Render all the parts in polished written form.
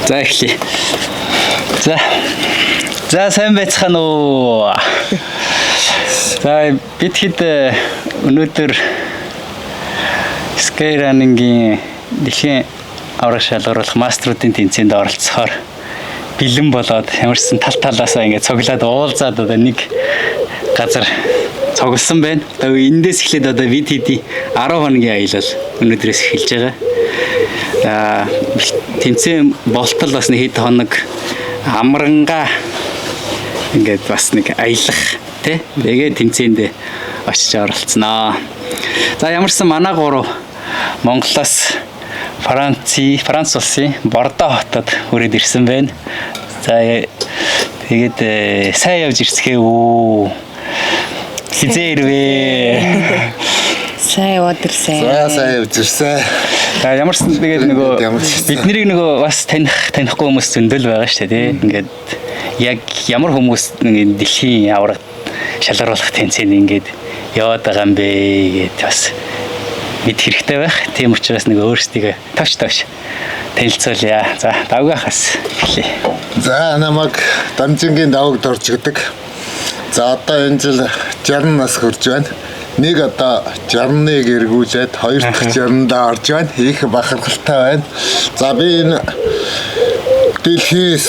За эхлэе. За сайн байцгаана уу. За бид хэд өнөөдөр Skyrunning-ийн дэлхийн авраг шалгаруулах мастеруудын тэмцээнд оролцохоор бэлэн болоод ямарсан тал талаасаа ингээд цуглаад уулзаад одоо нэг газар цугласан байна. Одоо эндээс эхлээд одоо бид хэдий 10 хоногийн аялал өнөөдрөөс эхэлж байгаа. Тэмцээн болтол бас нэг хэд хоног амрангаа ингээд бас нэг аялах тий. Тэгээд тэмцээнд очиж оролцсноо. За ямарсан манай гурав Монголоос Франц улсын Бордо хотод хүрээд ирсэн байна. За тэгээд сайн явж ирсгээ үү. Хизээ ирвэ. Сайн яваад ирсэн. Сайн явж ирсэн. За ямарсан тэгээд бид нарыг бас танихгүй хүмүүс зөндөл байгаа шүү дээ. Ингээд яг ямар хүмүүс дэлхийн авраг шалгаруулах тэмцээнд ингээд яваад байгаа юм бэ гэд бас мэд хэрэгтэй байх. Тийм учраас өөрсдийгөө товч танилцуулъя. За давгахаас эхлэе. За намайг Дамжингийн давагд орж гэдэг. За одоо энэ жил 60 нас хүрч байна. Нэг одоо 61 эргүүлээд хоёр дахь 60-даа орж байна. Их бахархалтай байна. За би энэ дэлхийн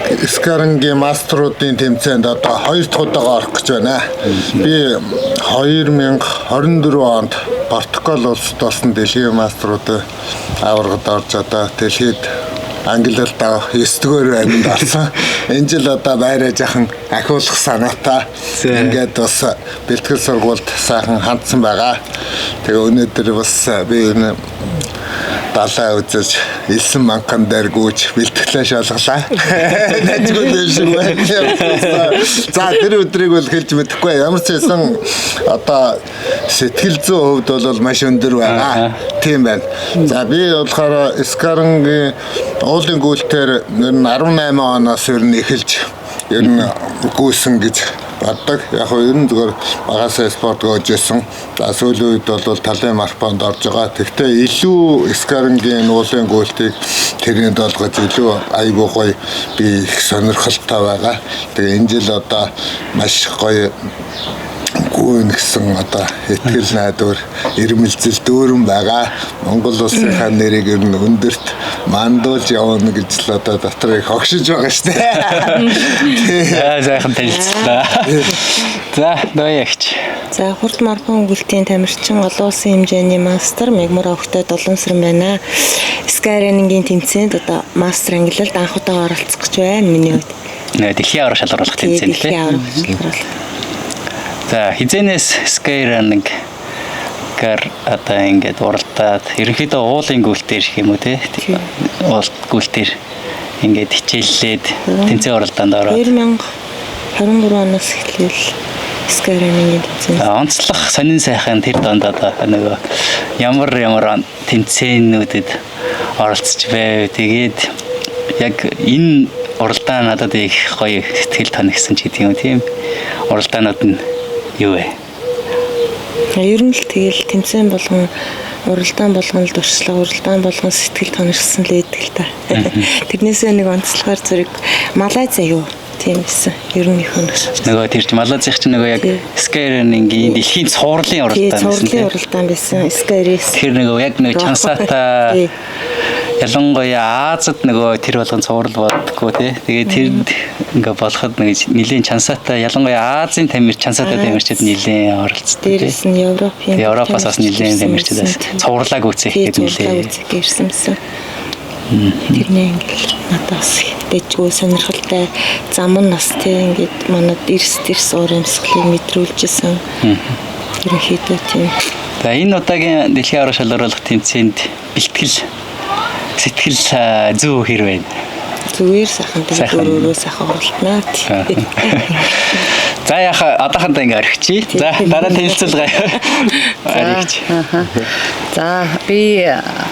Skyrunning мастеруудын тэмцээнд одоо хоёр дахь удаага орох гэж байна. Би 2024 онд Португал улсад болсон дэлхийн мастеруудын аваргад орж одоо дэлхийд Англиад 9-р байранд орсон. Энэ жил одоо байраа жахан ахиулах санаатай. Ингээд бас бэлтгэл сургуульд сайхан хандсан байгаа. Тэгээ өнөөдөр бас би энэ далаа үзэж элсэн манкан дээр гүйж бэлтгэлээ шалгалаа. Найзгүй дэшгүй байна. За тэр өдрийг бол хэлж мэдэхгүй. Ямар ч байсан одоо сэтгэл зүйн хувьд бол маш өндөр байгаа. Тийм байна. За би болохоор Skyrunning уулын гүйлтээр ер нь 18 оноос ер нь эхэлж ер нь гүйсэн гэж боддог. Яг нь ер нь зүгээр багасаа спорт гоож байсан. За сүүлийн үед бол талын марафонд орж байгаа. Тэгвэл илүү Skyrunning уулын гүйлтийг тэрэнд болгож илүү айгүй гоё би их сонирхолтой байгаа. Тэгээ энэ жил одоо маш гоё гүн гэсэн одоо ихтгэл найдвар ирмэлзэл дүүрэн байгаа. Монгол улсынхаа нэрийг ер нь өндөрт мандуулж явна гэж л одоо дотор их огшиж байгаа шүү дээ. Сайхан танилцлаа. За ноёгч. За хурд марафон гүйлтийн тамирчин олон улсын хэмжээний мастер Мегмар Өвгтэй Долоомсрон байна. Skyrunning-ийн тэмцээнд одоо мастер ангиллалд анх удаа оролцох гэж байна. Миний хувьд. Дэлхийн авраг шалгаруулах тэмцээнд дэлхийн авраг шалгаруулах. За хизэнээс Skyrunning гэр одоо ингээд уралдаад ерөнхийдөө уулын гүйлтээр гэх юм уу те уулт гүйлтээр ингээд хичээллээд тэмцээн уралдаанд ороод 2023 оноос эхлээл Skyrunning-ийн тэмцээнд онцлог сонин сайхан тэр донд одоо ямар тэмцээнүүдэд оролцож байв. Тэгээд яг энэ уралдаан надад их гоё сэтгэл тоногсон ч гэдэг юм тийм уралдаанууд нь юу вэ? Ер нь л тэгэл тэмцээн болгон уралдаан болгон л дуршлага уралдаан болгон сэтгэл тоногсон л байдаг л та. Тэрнээсээ нэг онцлогоор зэрэг Малайз аюу тийм байсан. Ер нь их өнөс. Тэр чинь Малайзын чинь яг Skyrunning-ийн дэлхийн цувралын уралдаан байсан. Цувралын уралдаан байсан. Skyrace. Тэр яг чансаатай ялангуяа Азад тэр болгон цуврал боддгоо тий. Тэгээд тэр ингээ болоход нэлийн чансаатай ялангуяа Азийн чансаатай тамирчид нэлийн оролцдог. Дээрээс нь Европоос бас нэлийн тамирчид цувралаа гүйцэх гэдэг нэлээ. Ирсэнсэн. Тэрний ингээл надаас дэжгүй сонирхолтой зам нь нас тий ингээд манад эрс уур амьсгалыг мэдрүүлжсэн. Ерөнхийдөө тийм. За энэ удаагийн дэлхийн авраг шалгаруулах тэмцээнд сэтгэл зүү хэр байна? Зүгээр сайхан өөрөө сайхан оролтноо. За яха одоохондоо ингээ орхичи. За дараа танилцуулгаа. Орхич. За би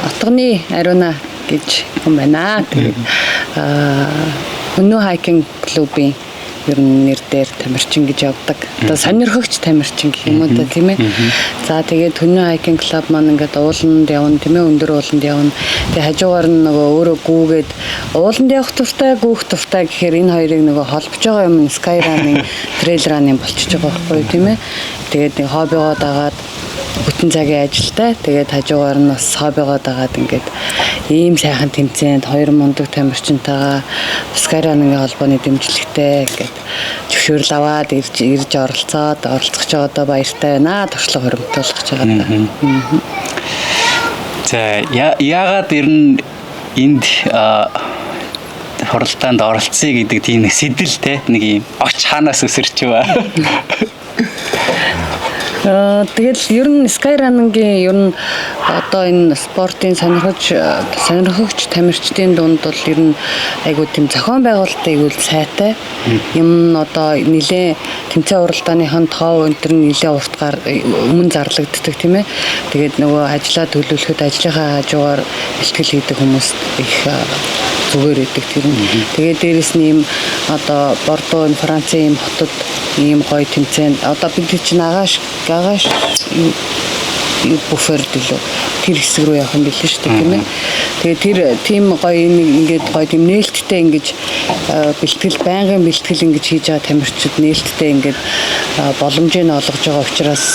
Отгоны Ариуна гэж юм байна. Өнөө хайкинг клубын ер нь нэр дээр тамирчин гэж явдаг. Одоо сонирхогч тамирчин гэх юм уу та тийм ээ. За тэгээд Түнэн хайкинг клуб маань ингээд ууланд явна тийм ээ, өндөр ууланд явна. Тэгээд хажуугаар нь нөгөө өөрөө гүүгээд ууланд явах туфтай, гүүх туфтай гэхээр энэ хоёрыг нөгөө холбож байгаа юм Sky Running, Trail Running болчихж байгаа байхгүй тийм ээ. Тэгээд нэг хоббигоо дагаад бүтэн цагийн ажилтай. Тэгээд хажуугаар нь бас хоббигоо дагаад ингээд ийм сайхан тэмцээнд 2 мундаг тамирчинтайгаа Sky Running-ийн холбооны дэмжлэгтэй ингээд зөвшөөрөл аваад ирж оролцох гэж байгаадаа баяртай байна. Туршлага хуримтлуулах гэж байгаа. За яагаад ер нь энд хуралдаанд оролцъё гэдэг тийм нэг сэтэл те нэг юм оч хаанаас өсөрч ба. Тэгэл ер нь Sky Running-ийн ер нь одоо энэ спортын сонирхогч тамирчдын дунд бол ер нь айгуу тийм зохион байгуулалттай игүүл сайтай. Юм одоо нэлээ тэмцээн уралдааныхын тоо өнтер нэлээ уртгаар өмнө зарлагддаг тийм ээ. Тэгээд нөгөө ажиллаа төлөвлөхөд ажлынхаа хажуугаар бэлтгэл хийдэг хүмүүс их зүгээр идэг тэр нь. Тэгээд дээрэс нь ийм одоо Бордо, Францын ийм хотод ийм гоё тэмцээнд одоо бид чинь агаш буфер дэлөө тэр хэсэг рүү явах юм билээ шүү дээ тийм ээ. Тэгээ тэр тийм гоё ингээд гоё тийм нээлттэй ингэж бэлтгэл байнгын бэлтгэл ингэж хийж байгаа тамирчид нээлттэй ингээд боломжийг олгож байгаа учраас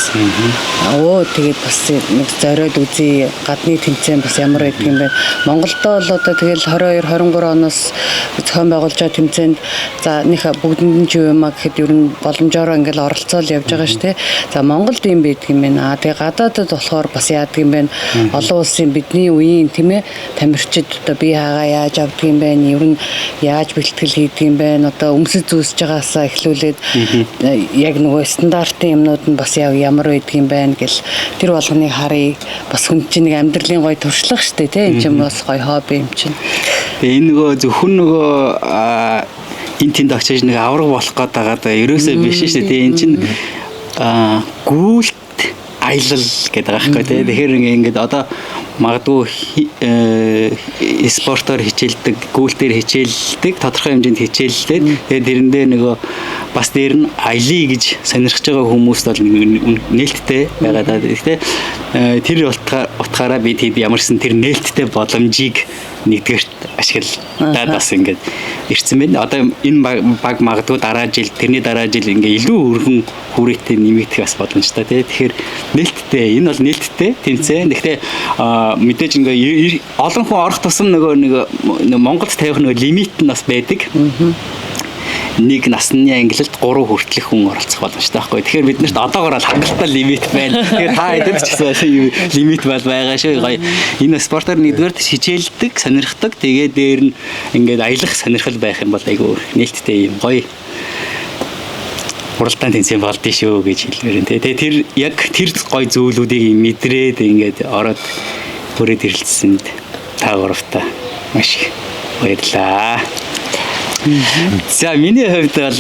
тэгээд бас нэг зориод үзье гадны тэмцээн бас ямар байдаг юм бэ. Монголдо бол одоо тэгэл 22 23 оноос зохион байгуулж байгаа тэмцээнд за нэг бүгдэнд нь ч юм аа гэхэд ер нь боломжоор ингээд оролцоол явж байгаа шүү дээ. За Монголд юм байдаг юм байна. Тэгээ гадаадд болохоор бас яадаг юм бэ. Олон улсын бидний үеийн тийм ээ тамирчид одоо бие хаагаа яаж авдаг юм бэ? Ер нь яаж бэлтгэл хийдэг юм бэ? Одоо өмсөж зүүсж байгаасаа эхлүүлээд яг нөгөө стандартын юмнууд нь бас ямар байдаг юм бэ гэл тэр болгоныг харъя. Бас хүн чинь нэг амьдралын гоё туршлага шүү дээ тийм энэ чинь бас гоё хобби юм чинь. Тэгээ энэ нөгөө зөвхөн нөгөө энэ тэнд очиж нэг авраг болох гээд байгаа ерөөсөө биш шүү дээ. Энэ чинь гүйлт аялал гэдэг байгаа байхгүй тийм. Тэгэхээр ингээд одоо магадгүй спортоор хичээлдэг, гүйлтээр хичээлдэг, тодорхой хэмжээнд хичээллээд тэгээд тэрэндээ нөгөө бас дээр нь аялье гэж сонирхож байгаа хүмүүст бол нээлттэй байгаа даа тийм. Тэр утгаараа бид хэд ямарсан тэр нээлттэй боломжийг нэгдүгээрт ашиглаад бас ингээд ирсэн байна. Одоо энэ баг магадгүй дараа жил, тэрний дараа жил ингээд илүү өргөн хүрээтэй нэмэгдэх бас боломжтой тийм. Тэгэхээр нээлттэй, энэ бол нээлттэй тэмцээн. Гэхдээ мэдээж ингээ олон хүн орох тусам нөгөө Монголд тавих нөгөө лимит нь бас байдаг. Нэг насны ангилалд 3 хүртэлх хүн оролцох боломжтой байхгүй. Тэгэхээр бид нарт одоогоор л хангалттай лимит байна. Тэгэхээр та хэдэд ч гэсэн лимит бол байгаа шүү. Гоё. Энэ спортоор нэгдүгээр хичээлдэг, сонирхдаг. Тэгээ дээр нь ингээд аялах сонирхол байх юм бол айгүй нээлттэй юм гоё. Хуралдаан тэмцээн болдсон шүү гэж хэлмээр. Тэгээ тэр яг тэр гоё зүйлүүдийг мэдрээд ингээд ороод бүрээд ирэлцсэнд та гуравтаа маш их баярлалаа. За миний хувьд бол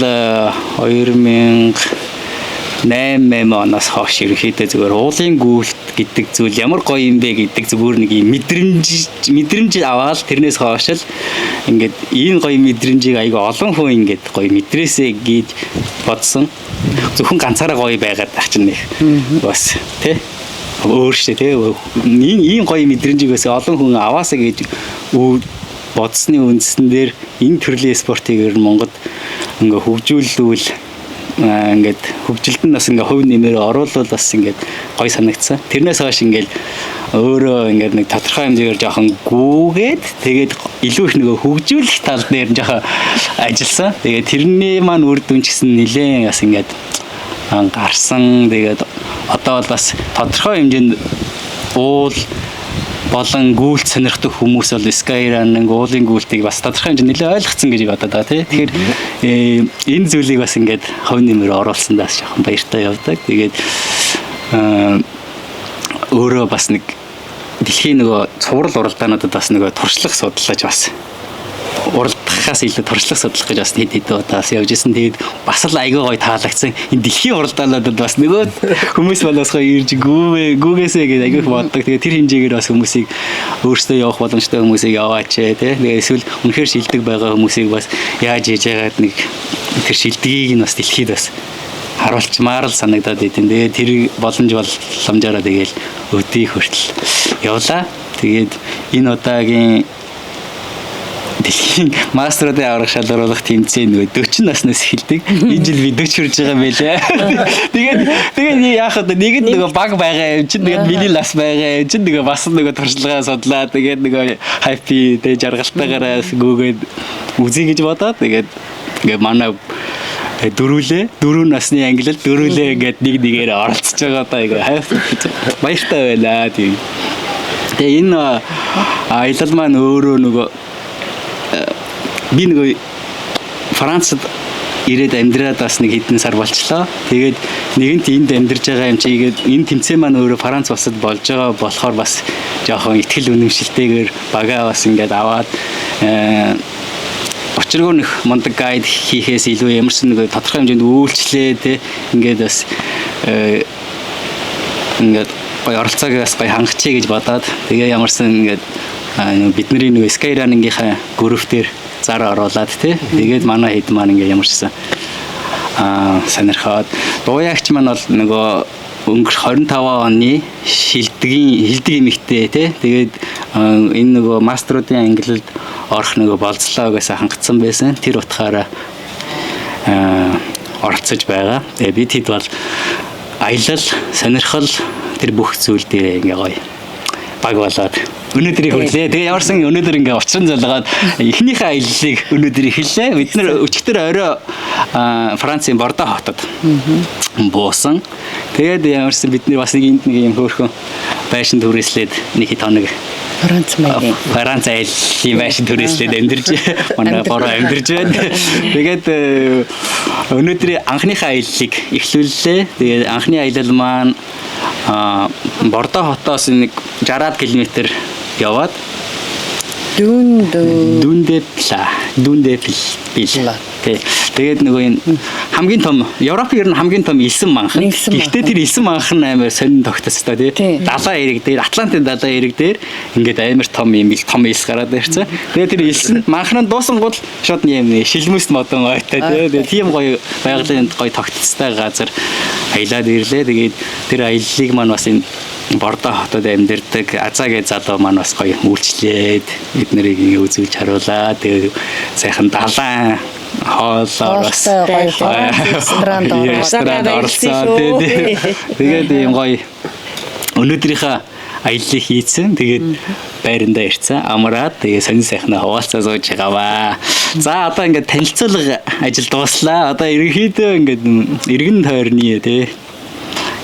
2008 оноос хойш ерөнхийдөө зүгээр уулын гүйлт гэдэг зүйл ямар гоё юм бэ гэдэг зүгээр нэг юм мэдрэмж аваад тэрнээс хойш л ингээд ийм гоё мэдрэмжийг айгүй олон хүн ингээд гоё мэдрээсэй гэж бодсон. Зөвхөн ганцаараа гоё байгаад чинь нэг бас тий өөр шүү тий. Ийм гоё мэдрэмжийг бас олон хүн аваасаа гэж бодсны үндсэн дээр энэ төрлийн спортыг Монголд ингээ хөгжүүлвэл ингээд хөгжилд нь бас ингээ хувь нэмээр оруулал бас ингээд гоё санагдсан. Тэрнээс хойш ингээд өөрөө ингээд нэг тодорхой хэмжээгээр жоохон гүүгээд тэгээд илүү их нөгөө хөгжүүлэх тал дээр жоохон ажилласан. Тэгээд тэрний маань үр дүн ч гэсэн нэлээд бас ингээд гарсан. Тэгээд одоо бол бас тодорхой хэмжээнд уул болон гүйлт сонирхдаг хүмүүс бол Sky Running уулын гүйлтийг бас тодорхой хэмжээнд нэлээд ойлгоцсон гэж бодоод байгаа тийм. Тэгэхээр энэ зүйлийг бас ингээд хувь нэмээр оруулсандаас жоохон баяртай явдаг. Тэгээд өөрөө бас нэг дэлхийн нөгөө цуврал уралдаануудад бас нөгөө туршлага судлаач бас уралдахаас илүү туршлага судлах гэж бас хэд удаас явж исэн. Тэгээд бас л айгүй гоё таалагдсан. Энэ дэлхийн уралдаануудад бас нөгөө хүмүүс болоос гоё ирж гүүгээсээ гэж айгүй боддог. Тэгээд тэр хэмжээгээр бас хүмүүсийг өөрсдөө явах боломжтой хүмүүсийг яваач тий. Тэгээд эсвэл үнэхээр шилдэг байгаа хүмүүсийг бас яаж хийж яагаад нэг тэр шилдгийг нь бас дэлхийд бас харуулчмаар л санагдаад идэв. Тэгээд тэр боломж боломжоор тэгээд өдий хүртэл явлаа. Тэгээд энэ удаагийн дэлхийн мастеруудын аврах шалгаруулах тэмцээн нөгөө 40 наснаас эхэлдэг. Энэ жил би 40 хүрж байгаа юм байлаа. Тэгээд яах вэ? Нэг нь нөгөө баг байгаа юм чинь тэгээд миний лас байгаа юм чинь нөгөө бас нөгөө туршлагаа судлаа. Тэгээд нөгөө хайпи тэгээд жаргалтаагаараа гүгээд үзье гэж бодоод тэгээд ингээ манай дөрвөн насны ангилал дөрвөлээ ингээд нэг нэгээр оролцож байгаа даа ингээ хайп баяртай байлаа. Тэгээ энэ аялал маань өөрөө нөгөө би нөгөө Францад ирээд амьдраад бас нэг хэдэн сар болчлоо. Тэгээд нэгэнт энд амьдарч байгаа юм чигээд энэ тэмцээн маань өөрөө Франц улсад болж байгаа болохоор бас жоохон ихтгэл үнэмшилтэйгээр багаа бас ингээд аваад очиргоо нөх мундаг гайд хийхээс илүү ямарсан нэг тодорхой хэмжээнд үйлчлээ те ингээд бас ингээд гоё оролцоогоос гоё хангачээ гэж бодоод тэгээ ямарсан ингээд бидний нэг Skyrunning-ийнхаа групп дээр зар оруулаад тий. Тэгээд манай хэд маань ингээд ямарчсан сонирхоод дууягч маань бол нөгөө өнгөрөх 25 оны хилдэг эмэгтэй тий. Тэгээд энэ нөгөө мастеруудын ангилалд орох нөгөө болцлоогоос хангацсан байсан. Тэр утгаараа оролцож байгаа. Тэгээд бид хэд бол аялал, сонирхол тэр бүх зүйл дээр ингээ гоё баг болоод өнөөдрийг хүлээ. Тэгээ ямарсан өнөөдөр ингээ учран залгаад эхнийхээ аяллыг өнөөдөр эхэллээ. Бид нар өчигдөр орой Францын Бордо хотод буусан. Тэгээд ямарсан бид нар бас нэг энд нэг юм хөөрхөн байшин түрээслээд нэг хэд хоног Франц аяллын байшин түрээслээд амьдарч манай бороо амьдарч байна. Тэгээд өнөөдрийн анхныхаа аяллыг эхлүүллээ. Тэгээд анхны аялал маань Бордо хотоос нэг 60 км яваад Дүндепл. Тэгээд нөгөө энэ хамгийн том Европын ер нь хамгийн том элсэн манхан. Гэхдээ тэр элсэн манхан амар сонин тогтцтой тий. Далайн эрэг дээр Атлантын далайн эрэг дээр ингээд амар том юм том элс гараад ирсэн. Тэгээд тэр элсэн манхан дуусангууд шууд юм шилмэст модон ойтой тий. Тэгээд тийм гоё байгалийн гоё тогтцтой газар аялаад ирлээ. Тэгээд тэр аяллыг маань бас энэ Бордо хотод амьдардаг Азагийн залуу маань бас гоё үйлчлээд бид нарыг ингэ үзүүлж харуулаа. Тэгээд сайхан далайн хоолоос ресторанд оролцоод тэгээд юм гоё өнөөдрийнхөө аяллыг хийцэн. Тэгээд байрандаа ирсэн. Амраад тэгээд сонин сайхнаа хуваалцаа сууж байгааваа. За одоо ингээд танилцуулга ажил дууслаа. Одоо ерөнхийдөө ингээд эргэн тойрны тий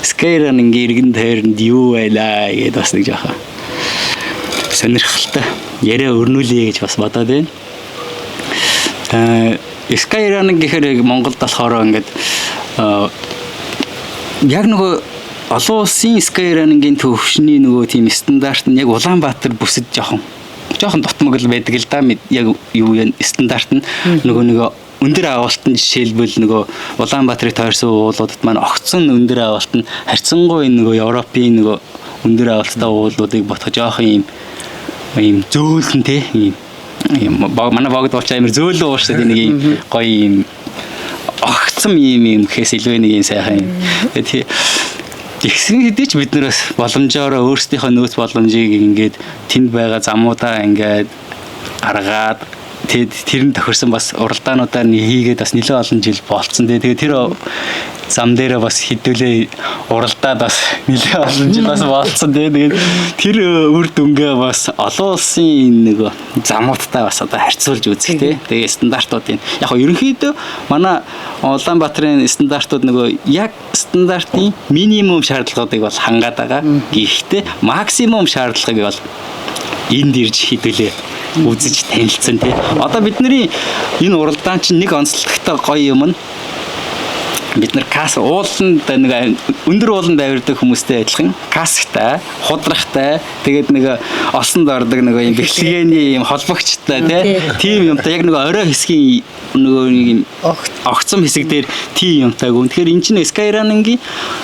Skyrunning иргэн тойронд юу байлаа гэдээ бас нэг жоохон сонирхолтой яриа өрнүүлээ гэж бас бодоод байна. Skyrunning гэхээр Монголд болохоор ингээд яг нөгөө олон улсын Skyrunning-ийн төвшний нөгөө тийм стандарт нь яг Улаанбаатар бүсэд жоохон дотмог л байдаг л да. Яг юу юм стандарт нь нөгөө өндөр авалтанд жишээлбэл нөгөө Улаанбаатарыг тойрсон уулуудад маань огцон өндөр авалт нь харьцангуй нөгөө Европын нөгөө өндөр авалттай уулуудыг ботхож жоохон ийм зөөлөн тий ийм манай богд ууч амир зөөлөн ууштай нэг ийм гоё ийм огцом ийм гэхээс илүү нэг ийм сайхан юм. Тэгээд тэгсэн хэдий ч бид нараас боломжоор өөрсдийнхөө нөөц боломжийг ингээд тэнд байгаа замуудаа ингээд гаргаад тэр нь тохирсон бас уралдаануудаар хийгээд бас нэлээд олон жил болцсон. Тэгээд тэр зам дээр бас хэдүүлээ уралдаад бас нэлээд олон жил бас болцсон. Тэгээд тэр үр дүнгээ бас олон улсын нэг замуудтай бас одоо харьцуулж үзэх тий. Тэгээд стандартуудын яг нь ерөнхийдөө манай Улаанбаатарын стандартууд нөгөө яг стандартын минимум шаардлагуудыг бол хангаад байгаа. Гэхдээ максимум шаардлагыг бол энд ирж хэдүүлээ үзэж танилцсан тий. Одоо бидний энэ уралдаан чинь нэг онцлогтой гоё юм нь бид нар кас ууланд нэг өндөр ууланд авирдаг хүмүүстэй адилхан кастай, худрахтай, тэгээд нэг осонд ордог нэг юм бэлгэний юм холбогчтой тийм юмтай яг нэг орой хэсгийн нэг огцом хэсэг дээр тийм юмтай. Тэгэхээр эн чинь Skyrunning-ийн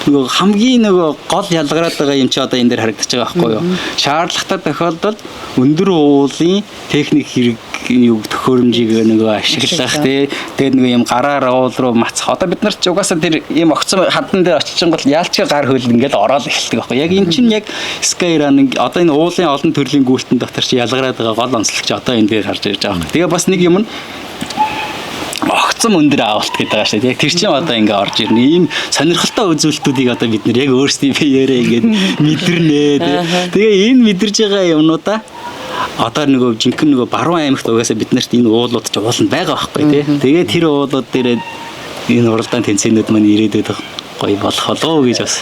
нөгөө хамгийн нөгөө гол ялгараад байгаа юм чи одоо энэ дээр харагдаж байгаа байхгүй юу? Шаардлагатай тохиолдолд өндөр уулын техник хэрэг юу төхөөрөмжийг нөгөө ашиглах тэгээд нэг юм гараар уул руу мацах. Одоо бид нар ч угаасаа тэр ийм огцом хадан дээр очиж гол яалчгүй гар хөл ингээл ороод эхэлдэг байхгүй. Яг эн чинь яг Skyrunning одоо энэ уулын олон төрлийн гүйлтэн дотор чи ялгараад байгаа гол онцлогч одоо энэ дээр харж ирж байгаа. Тэгээ бас нэг юм нь огцом өндөр авалт гэдэг байгаа шүү дээ. Яг тэр чинь одоо ингээ орж ирнэ. Ийм сонирхолтой үзүүлэлтүүдийг одоо бид нэр яг өөрсдийн биеэрээ ингээд мэдэрнэ. Тэгээ энэ мэдэрж байгаа юмнуудаа одоо нөгөө жинхэнэ нөгөө баруун аймагт угаасаа бид нарт энэ уулууд ч ууланд байгаа байхгүй тий. Тэгээ тэр уулууд дээр энэ уралдаан тэнцэнүүд маань ирээдүйд гоё болох болоо гэж бас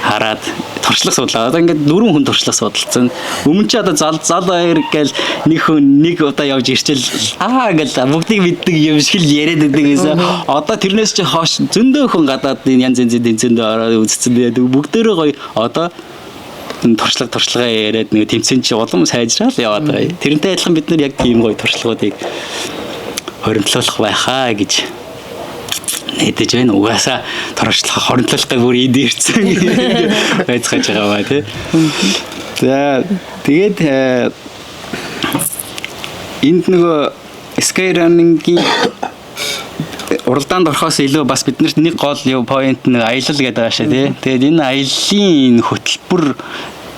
хараад туршлага суулаа. Одоо ингээд 4 хүн туршлага судалсан. Өмнө чи одоо зал баяр гээл нэг хүн нэг удаа явж ирчил гэл бүгдийг мэддэг юм шиг л яриад байдаг байсан. Одоо тэрнээс чи хоош зөндөө хүн гадаад янз янзын тэнцэнд ороод үзсэн. Бүгдээрээ гоё одоо туршлага яриад нэг тэмцэн чи улам сайжраад яваад байгаа. Тэрнтэй адилхан бид нар яг тийм гоё туршлагуудыг хоримтлуулах байхаа гэж нэгдэж байна. Угаасаа туршлага хоримтлуулалтаа бүр энд ирсэн байцгааж байгаа ба тий. За тэгээд энд нөгөө Skyrunning-ийн уралдаанд орохоос илүү бас биднэрт нэг гол юу point нэг аялал гэдэг байгаа шээ тий. Тэгээд энэ аяллаа хөтөлбөр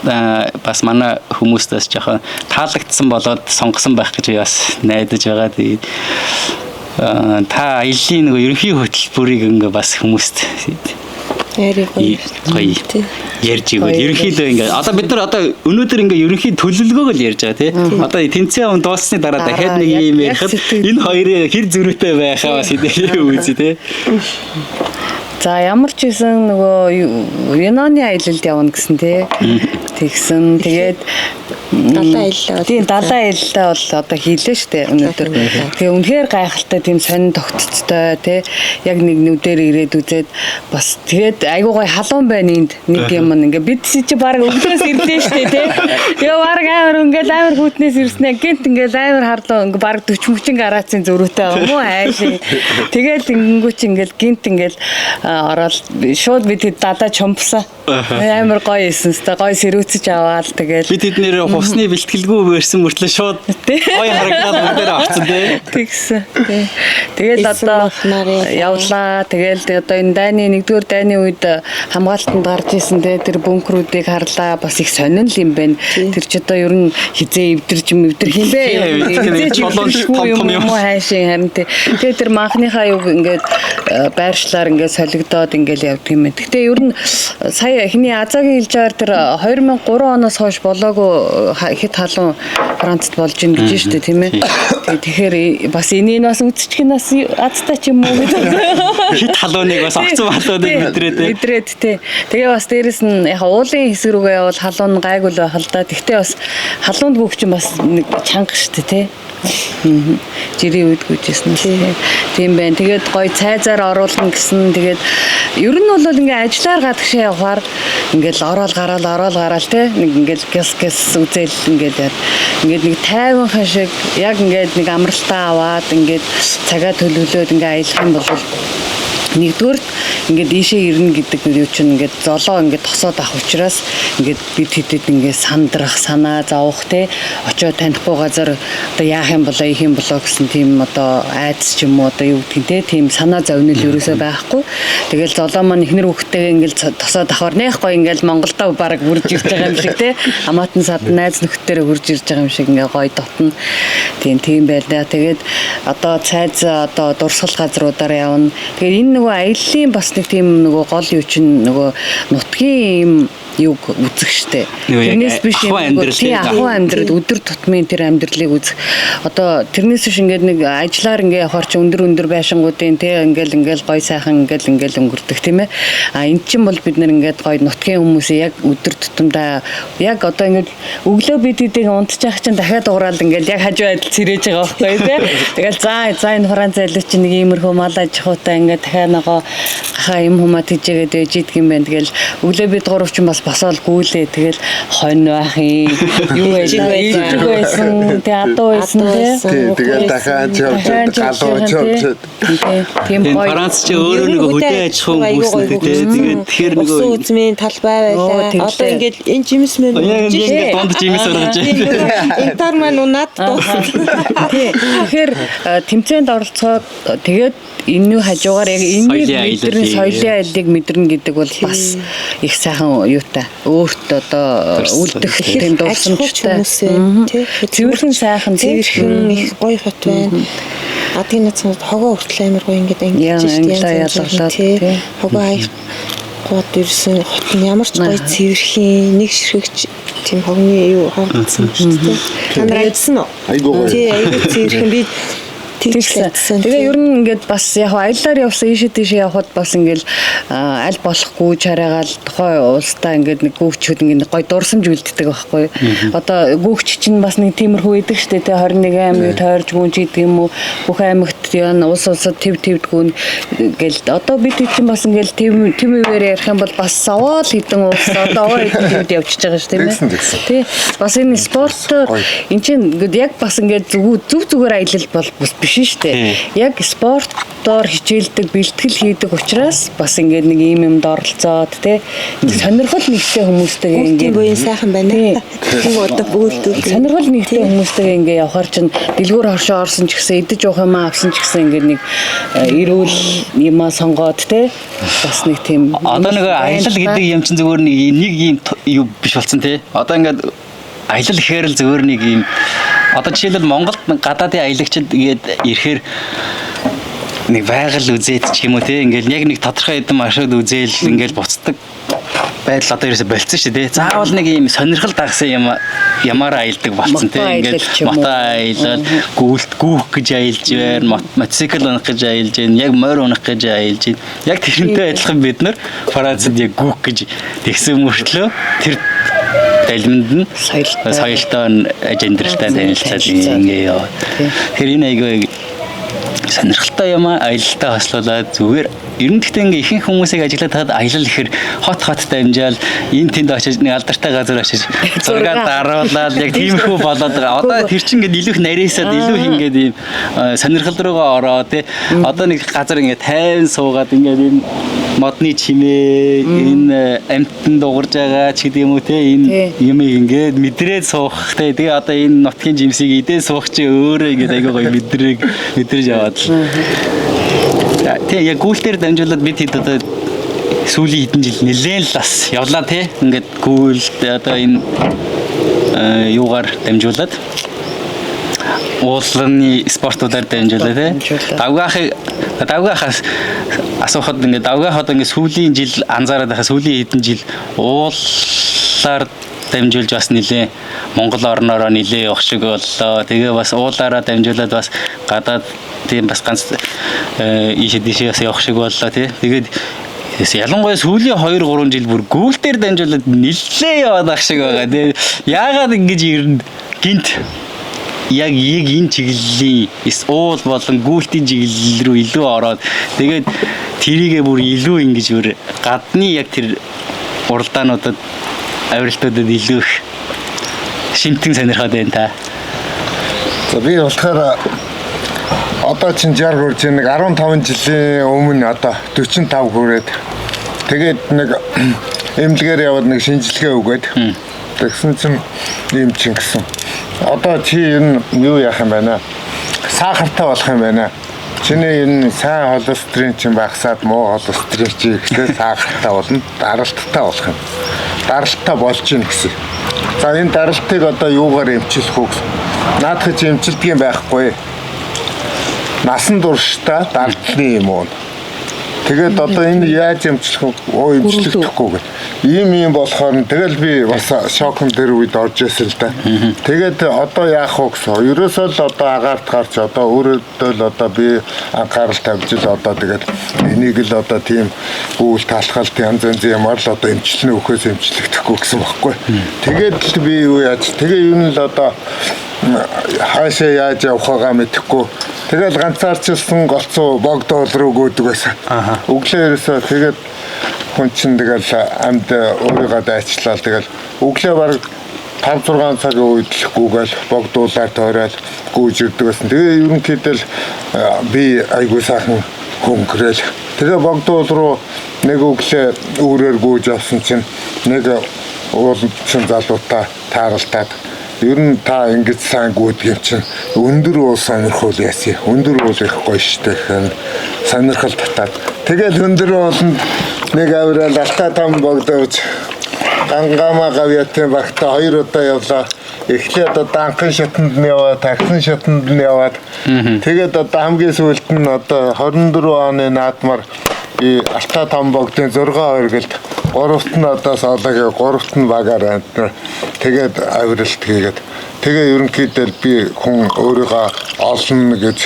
бас манай хүмүүстээс жоохон таалагдсан болоод сонгосон байх гэж бас найдаж байгаа. Тэгээд та аяллаа нэг ерөнхий хөтөлбөрийг ингээ бас хүмүүст ярьж игэл ерөнхийдөө ингээ одоо бид нар одоо өнөөдөр ингээ ерөнхий төлөвлөгөөг л ярьж байгаа тий. Одоо тэнцэн дууссаны дараа дахиад нэг юм ярихад энэ хоёрын хэр зөрүүтэй байхаа бас хэдий үзье тий. За ямар ч гэсэн нөгөө Юнаны аялалд явна гэсэн тий. Тэгсэн тэгээд далайн аяллаа. Тийм далайн аяллаа бол одоо хийлээ шүү дээ өнөөдөр. Тэгээ үнэхээр гайхалтай тийм сонин тогтцтой тий. Яг нэг нүдээр ирээд үзээд бас тэгээд айгуу гой халуун байна энд нэг юм ингээ бид чи баг өвдөөс ирлээ шүү дээ тий. Тэгээ баг амар ингээл амар хүүтнээс ирснэ гинт ингээл амар харлуу ингээ баг 40 гарацын зөрүүтэй юм уу айшиг. Тэгээд ингэнгүү чи ингээл гинт ингээл ороод шууд бид дадаа чомпсан. Амар гоё эсэнстэй гоё сэрүүцэж аваад тэгээд бид эднэр хусны бэлтгэлгүй байсан мөртлөө шууд гоё харагдаад бүгдээр авцсан тий. Тэгсэн. Тэгээд одоо явлаа. Тэгэл одоо энэ дайны 1-р дайны үед хамгаалтанд гарч исэн тэр бункерүүдийг харлаа. Бас их сонин л юм байна. Тэр ч одоо ер нь хизээ эвдэрч эвдэрх юм бэ. Том юм хайшин харин тэгээд тэр маахныхаа юу ингээд байршлаар ингээд солигдоод ингээд явдаг юм байна. Гэтэ ер нь сая эхний Азагийн хэлж байгаа тэр 2003 оноос хойш болоогүй хэд халуун Францад болж ийн гэж штэ тийм ээ. Тэгэхээр бас энийг бас үзчих нь бас азтай ч юм уу гэдэг. Хэд халууныг бас огцом халууныг мэдрээд тий. Тэгээ бас дээрэс нь яг уулын хэсэг рүүгээ явал халуун гайгүй л байх л да. Тэгтээ бас халуунд бүгч бас нэг чанга штэ тий. Жирийн үед гүйжсэн нь тийм байна. Тэгээд гоё цайзаар оруулна гэсэн. Тэгээд ер нь бол ингээ ажиллаар гадагшаа явахаар ингээл ороод гараал те нэг ингээл гэс үзэл ингээд нэг тайванхан шиг яг ингээд нэг амралтаа аваад ингээд цагаа төлөвлөөд ингээ аялах юм бол нэгдүгээр ингээд ийшээ ирнэ гэдэг юу чинь ингээд золоо ингээд тосоод авах учраас ингээд бид хэдэд ингээд сандрах санаа зовох те очиод танихгүй газар одоо яах юм болоо их юм болоо гэсэн тийм одоо айдас ч юм уу одоо юу гэдгийг те тийм санаа зовнил ерөөсөө байхгүй. Тэгэл золоо маань ихнэр хүүхдтэйгээ ингээд тосоод авахар нэхгүй ингээд Монголдоо баг үрж ирж байгаа юм шиг те хамаатан сад найз нөхдөдөө үрж ирж байгаа юм шиг ингээд гоё дотно тийм байлаа. Тэгээд одоо цайз одоо дурсгал газруудаар явна. Тэгээд энэ нөгөө аяллаа бас нэг тийм нөгөө гол юу чинь нөгөө нутгийн юм юг үзэх штэ. Юу яг Тэрнээс биш ахуйн амьдрал тий. ахуйн амьдрал өдөр тутмын тэр амьдралыг үзэх. Одоо тэрнээс биш ингээд нэг ажиллаар ингээ явахаар чи өндөр байшингуудын тий ингээл гой сайхан ингээл өнгөрдөг тийм ээ. А эн чинь бол бид нэр ингээд гой нутгийн хүмүүсээ яг өдөр тутамдаа яг одоо ингээд өглөө бид эдийг унтчих чинь дахиад уураад ингээл яг хажуу адил цэрэж байгаа байхгүй тий. Тэгэл за энэ Франц айлч нэг иймэрхүү мал аж ахуйтай ингээд дахиад нөгөө хаа юм humаа тийжгээд байж идэх юм байна. Тэгэл өглөө бид гурав ч бас босоод гүйлээ. Тэгэл хонь байх юм. Юу байсан? Тэ адуу байсан тий. Тэгээд дахиад галууч явж. Тийм гоё. Франц ч өөрөө нэг хөдөө аж ахуйн хүмүүстэй тий. Тэгээд тэгэхээр нэг үзмийн талбай байлаа. Одоо ингээд энэ жимс мэн ингээд донд жимс орж байна. Интер маань унаад дууссан. Тэгэхээр тэмцээнд оролцоод тэгээд энэ хажуугаар яг энэ мэдэрний соёлын айлыг мэдэрнэ гэдэг бол бас их сайхан юутай. Өөрт одоо үлдэх тийм дурсамжтай. Цэвэрхэн сайхан цэвэрхэн их гоё хот байна. Адгийн нацад хогоо хүртэл амар гоё ингээд ангиж ялгарлаа. Хогоо хаяг гоод ирсэн хот нь ямар ч гоё цэвэрхэн нэг ширхэгч тийм хогны юу хавцсан шүү дээ. Та нар ажилласан уу? Айгуу. Тий, айгуу цэвэрхэн би Тэгээ ер нь ингээд бас яг аяллаар явсан ийшээ явхад бас ингээл аль болохгүй чараагаал тухай улстай ингээд нэг гүүгчүүд ингээд гоё дурсамж үлддэг байхгүй. Одоо гүүгч чинь бас нэг тиймэрхүү идэг штэ тэ 21 аймаг тойрж гүн ч гэдэг юм уу бүх аймагт яна улсад твдгүүн гээл одоо бид чинь бас ингээл тэмээвэр ярих юм бол бас совол хідэн улс одоо хэдэн явчихж байгаа ш тийм ээ. Тий. Бас энэ спорт эн чинь ингээд яг бас ингээд зүг зүгээр аялал бол биш штэ. Яг спортоор хичээлдэг, бэлтгэл хийдэг учраас бас ингээд нэг юмд оролцоод тий сонирхол нэгтэй хүмүүстэй ингээд буян сайхан байна. Тийм одоо бүгд сонирхол нэгтэй хүмүүстэй ингээд явахаар чинь дэлгүүр хоршоо орсон ч гэсэн идэж уух юм авсан ч гэсэн ингээд нэг эрүүл юмаа сонгоод тий бас нэг тийм одоо нэг аялал гэдэг юм чинь зүгээр нэг юм юу биш болсон тий. Одоо ингээд аялал гэхээр л зүгээр нэг юм одоо жишээлбэл Монголд гадаадын аялагчид ингээд ирэхээр нэг байгаль үзээд ч юм уу те ингээл яг нэг тодорхой хэдэн маршрут үзээл ингээл буцдаг байдал одоо ерөөсө болцсон шүү дээ. Заавал нэг юм сонирхол дагсан ямаар аялдаг болсон те ингээл мото аялал гүүх гэж аялж байна, мотоцикл унах гэж аялж байна, яг морь унах гэж аялж байна. Яг тэрнтэй адилхан бид нар Францад яг гүүх гэж тэгсэн мөртлөө тэр элемент нь соёлтой ажендралтай танилцаад ингээ яа. Тэр энэ айгүй сонирхолтой юм аялалтай хослуулаад зүгээр ер нь гэхдээ ингээ ихэнх хүмүүсийг ажиглаад хаад аялал ихээр хот дамжаал энэ тэнд очиж нэг алдартай газар очиж зураг даруулаад яг тиймэрхүү болоод байгаа. Одоо тэр чинь ингээ илүү их нарийсаад илүү их ингээ ийм сонирхол руугаа ороод тий одоо нэг газар ингээ тайван суугаад ингээ энэ модны чимээ энэ амттан дуурж байгаа ч гэдэг юм уу те энэ юм ингээд мэдрээд суух те тэгээ одоо энэ нутгийн жимсийг идээ суух чи өөрөө ингээд айгаа гоё мэдрэж яваад л те яг гүйлтээр дамжуулаад бид хэд одоо сүүлийн хэдэн жил нэлээд л бас явлаа те ингээд гүйлт одоо энэ юугаар дамжуулаад уулын спортуудаар дамжуулаа те давгаахаас асуухад ингээд давгаахад ингээд сүүлийн жил анзаараад байхад сүүлийн хэдэн жил уулаар дамжуулж бас нилээ Монгол орноороо нилээ явах шиг боллоо. Тэгээ бас уулаараа дамжуулаад бас гадаад тийм бас ганц ийшээ бас явах шиг боллоо тий. Тэгээд ялангуяа сүүлийн 2-3 жил бүр гүйлтээр дамжуулаад нилээ яваад ах шиг байгаа тий. Яагаад ингэж ирнэ гинт яг энэ чиглэлийн уул болон гүйлтийн чиглэл рүү илүү ороод тэгээд тэрийгээ бүр илүү ингэж бүр гадны яг тэр уралдаануудад авиралтуудад илүү их шимтэн сонирхоод байна та. За би болохоор одоо чинь 60 хүрч нэг 15 жилийн өмнө одоо 45 хүрээд тэгээд нэг эмнэлгээр яваад нэг шинжилгээ өгөөд тэгсэн чинь юм чинь гэсэн. Одоо чи энэ юу яах юм байна? Сахартай болох юм байна. Чиний энэ сайн холестерин чинь багасаад муу холестерин чи ихлээр сахартай болно, даралттай болох юм. Даралттай болж гин гэсэн. За энэ даралтыг одоо юугаар эмчилэх вэ? Наадах чи эмчилдэг юм байхгүй. Насан туршдаа даралтны юм уу? Тэгээд одоо энэ яаж амжилах вэ? Имжлэхдэггүй гэх. Ийм болохоор тэгэл би бас шокн дээр үед орж ирсэн л да. Тэгээд одоо яах вэ гэсэн. Ерөөсөө л одоо агаарт гарч одоо өөрөөдөө л одоо би анхаарал тавьж л одоо тэгэл энийг л одоо тийм үйл талхалт янз янзын ямар л одоо имжлэнэ өхөөс имжлэхдэггүй гэсэн баггүй. Тэгээд л би юу яаж тэгээ юу л одоо хаашаа яаж явахгаа мэдэхгүй. Тэгэл ганцаарчилсан голцоо богдоол руу гүйдэг байсан. Өглөө ерөөсөө тэгээд хүн чинь тэгэл амьд өөрийгөө дайчлал тэгэл өглөө баг 5-6 цагийн үед л гүгээл богдуулаад тойроод гүйж ирдэг байсан. Тэгээ ерөнхийдөө л би айгуу сайхан хөнгөрөөл. Тэгээ богдуул руу нэг өглөө өөрөөр гүйж авсан чинь нэг уулчин залуутай тааралдаад ер нь та ингэж сайн гүйдэг юм чинь өндөр уул сонирхол яасан. Өндөр уул их гоё штэ гэх сонирхол татаад. Тэгэл өндөр ууланд нэг авирал алтаа там богдовж гангама гавьяатын багта 2 удаа явлаа. Эхлээд одоо данхан шатанд нь яваад, таксан шатанд нь яваад. Тэгээд одоо хамгийн сүүлд нь одоо 24 оны наадмаар би алтаа там богдын 6 оргилд 3-т нь одоо соологийн 3-т нь багаар амтна. Тэгээд авиралт хийгээд тэгээ ерөнхийдөө би хүн өөрийгөө олно гэж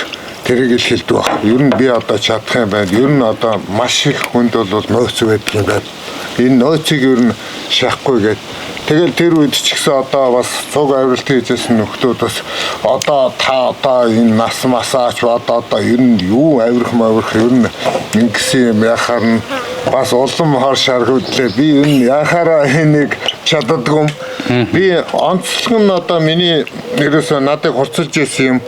тэрийг л хэлдэг баг. Ер нь би одоо чадах юм байна. Ер нь одоо маш их хүнд бол нөөц байдаг юм байна. Энэ нөөцийг ер нь шахахгүй гээд тэгэл тэр үед ч гэсэн одоо бас цуг авиралт хийжсэн нөхдүүд бас одоо та одоо энэ нас масаач одоо ер нь юу авирах ер нь ингэсэн юм яхаар нь бас улам хор шар хөдлөө би ер нь яхаараа энийг чаддаггүй. Би онцлог нь одоо миний ерөөсөө надад хурцлж ирсэн юм.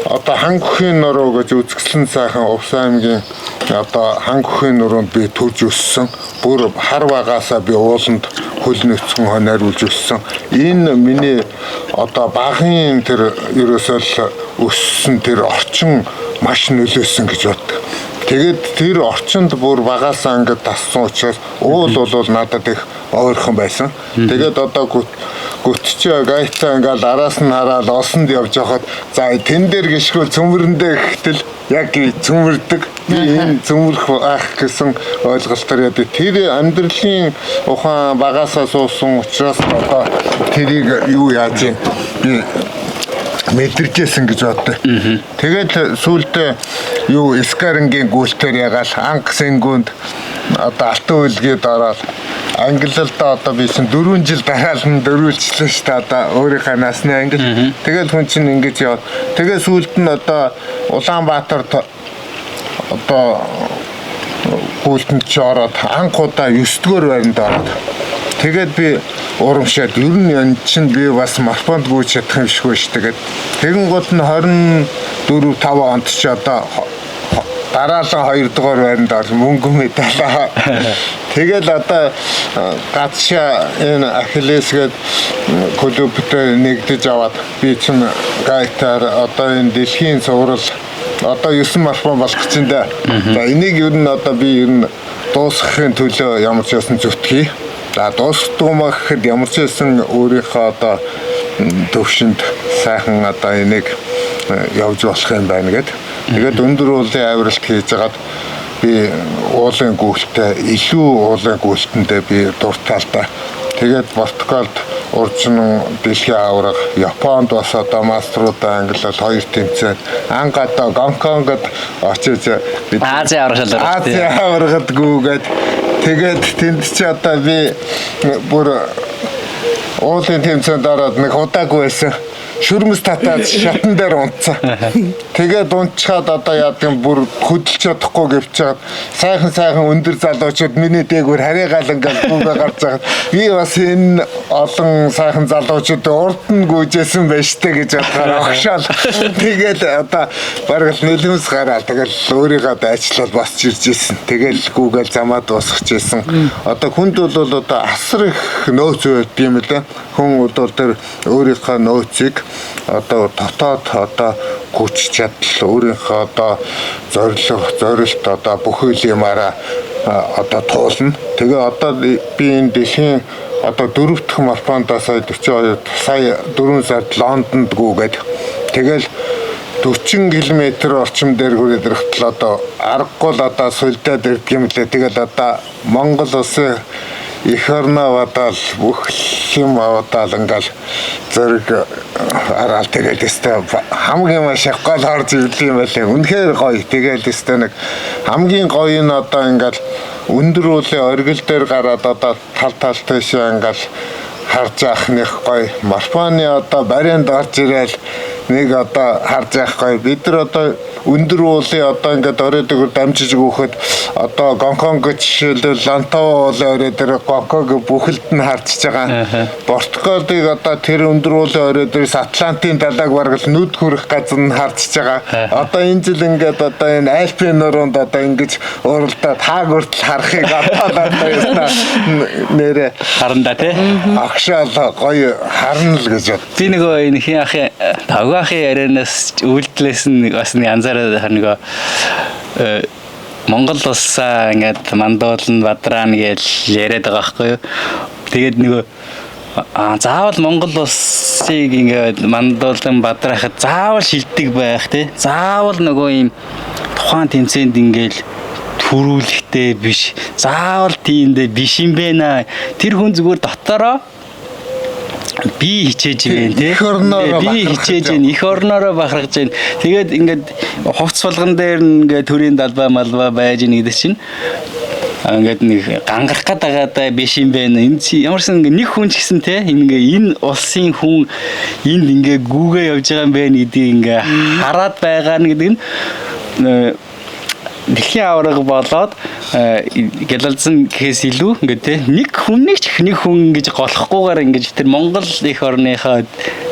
Одоо хангхийн нуруу гэж үзэсгэлэн сайхан Увс аймгийн одоо хангхийн нуруунд би төрж өссөн. Бүр хар багаасаа би ууланд хөл нөцгөн хонируулж өссөн. Энэ миний одоо багын тэр ерөөсөө өссөн тэр орчин маш нөлөөсөн гэж боддог. Тэгээд тэр орчинд бүр багаасаа ингээд тассан учраас уул бол надад их ойрхон байсан. Тэгээд одоо гүтчээ гайцаа ингээд араас нь хараад осонд явж байхад за тэн дээр гიშгүүл цөмөрөндөө гэхтэл яг цөмөрдөг. Энэ цөмөрх ах гэсэн ойлголтоор яд. Тэр амьдралын ухаан багаасаа суусан учраас одоо тэрийг юу яаж юм би мэдэрчээсэн гэж боддог. Тэгээд сүүлдээ юу Скарингийн гүйлтээр ягаал анх сэнгүнд одоо алтан үлгээд ороод англилдаа одоо би чинь 4 жил дараал нь дөрвөлжлээ шүү дээ. Одоо өөрийнхөө насны англи. Тэгээд хүн чинь ингэж яваад тэгээд сүүлд нь одоо Улаанбаатарт одоо гүйлтэнд ч ороод анх удаа 9-р байранд ороод тэгээд би урамшаад ер нь энэ чинь би бас марафонд гүйж чадах юм шиг байна шүү. Тэгээд тэгэн гол нь 24-5 онд ч одоо дараалан 2-р байранд орсон мөнгө медаль. Тэгэл одоо гадшаа энэ Ахиллесгээд клубтэй нэгдэж аваад би чинь гайтаар одоо энэ дэлхийн цуврал одоо 9 марафон болох чинь да. За энийг ер нь одоо би ер нь дуусгахын төлөө ямар ч байсан зүтгэе. За дуусдгуумаа гэхэд ямар ч байсан өөрийнхөө одоо төвшөнд сайхан одоо энийг явж болох юм байна гэдэг. Тэгээд өндөр уулын авиралт хийж хагаад би уулын гүйлтээ илүү уулын гүйлтэндээ би дуртаалтай. Тэгээд Португалд урьдчилан дэлхийн аварга, Японд бас одоо маструудаа ангилал 2 тэмцээн, анх одоо Гонконгод очиж Азийн аваргад гүгээд тэгээд тэнд чи одоо би бүр уулын тэмцээнд ороод нэг удаагүй байсан. Шүрмэс татаад шатан дээр унтсан. Тэгээд унтчихад одоо яадаг бүр хөдөлж чадахгүй гэвчээд сайхан өндөр залуучууд миний дээгүүр харьяагаал ингээд бүгд гарч байгаа. Би бас энэ олон сайхан залуучууд урд нь гүйжсэн байж тээ гэж бодохоор огшоол. Тэгээд одоо бараг л нөлөөс гараад тэгэл өөрийгөө дайчлал босч ирж ирсэн. Тэгэл гүүгээл замаа дуусгаж ирсэн. Одоо хүнд бол одоо асар их нөөц байд юм лээ. Хүн бол тэр өөрийнхөө нөөцийг одоо дотоод одоо хүч чадал өөрийнхөө одоо зорилт одоо бүх юмараа одоо туулна. Тэгээ одоо би энэ дэлхийн одоо 4 дахь марафондоо сая 42 сая 4 сард Лондонд гүйгээд тэгэл 40 км орчим дээр хүрээд ирэхдээ одоо аргагүй л одоо сулдаад ирдэг юм лээ. Тэгэл одоо Монгол улсын их орноо бодоол бүх юм бодоол ингээл зэрэг араал тэгэл өстэй хамгийн маш их гол орж ирлээ юм байлаа. Үнэхээр гоё. Тэгэл өстэй нэг хамгийн гоё нь одоо ингээл өндөр уулын оргил дээр гараад одоо тал тийшээ ингээл харж явах нэг гоё. Марфаны одоо барианд орж ирээл нэг одоо харж явах гоё. Бид нар одоо өндөр уулын одоо ингээд оройдгоор дамжиж өгөхөд одоо Гонконг жишээлбэл Лантау уулын орой дээр Гонконг бүхэлд нь харж байгаа. Португалыг одоо тэр өндөр уулын орой дээрээс Атлантын далайг бараг нүд хүрэх газар нь харж байгаа. Одоо энэ жил ингээд одоо энэ Альпийн нуруунд одоо ингэж уралдаад хааг хүртэл харахыг одоо ястаа нэрэ харанда тий. Агшаал гоё харна л гэж бод. Би нөгөө энэ хин ахын тавгаахын ярианаас үйлдэлээс нь бас нэг анзаараад нөгөө Монгол улсаа ингээд мандуулна бадраана гэж яриад байгаа байхгүй юу. Тэгээд нөгөө заавал Монгол улсыг ингээд мандуулан бадраахад заавал шилдэг байх тий. Заавал нөгөө юм тухайн тэмцээнд ингээд төрүүлэхтэй биш. Заавал тиймдээ биш юм байна. Тэр хүн зүгээр дотороо би хичээж байна тий. Би хичээж байна. Их орноороо бахархаж байна. Тэгээд ингээд хувцс болгон дээр ингээд төрийн далбай малбай байж ийн гэдэг чинь ингээд нэг гангарах гэдэг биш юм байна. Энэ ямарсан нэг хүн ч гэсэн тий ингээ энэ улсын хүн энд ингээ гүүгээ явж байгаа юм байна гэдгийг ингээ хараад байгаа нь гэдэг нь дэлхийн аварга болоод гялалзсан гэхээс илүү ингээд тий нэг хүн ингэж голохгүйгээр ингэж тэр Монгол их орныхоо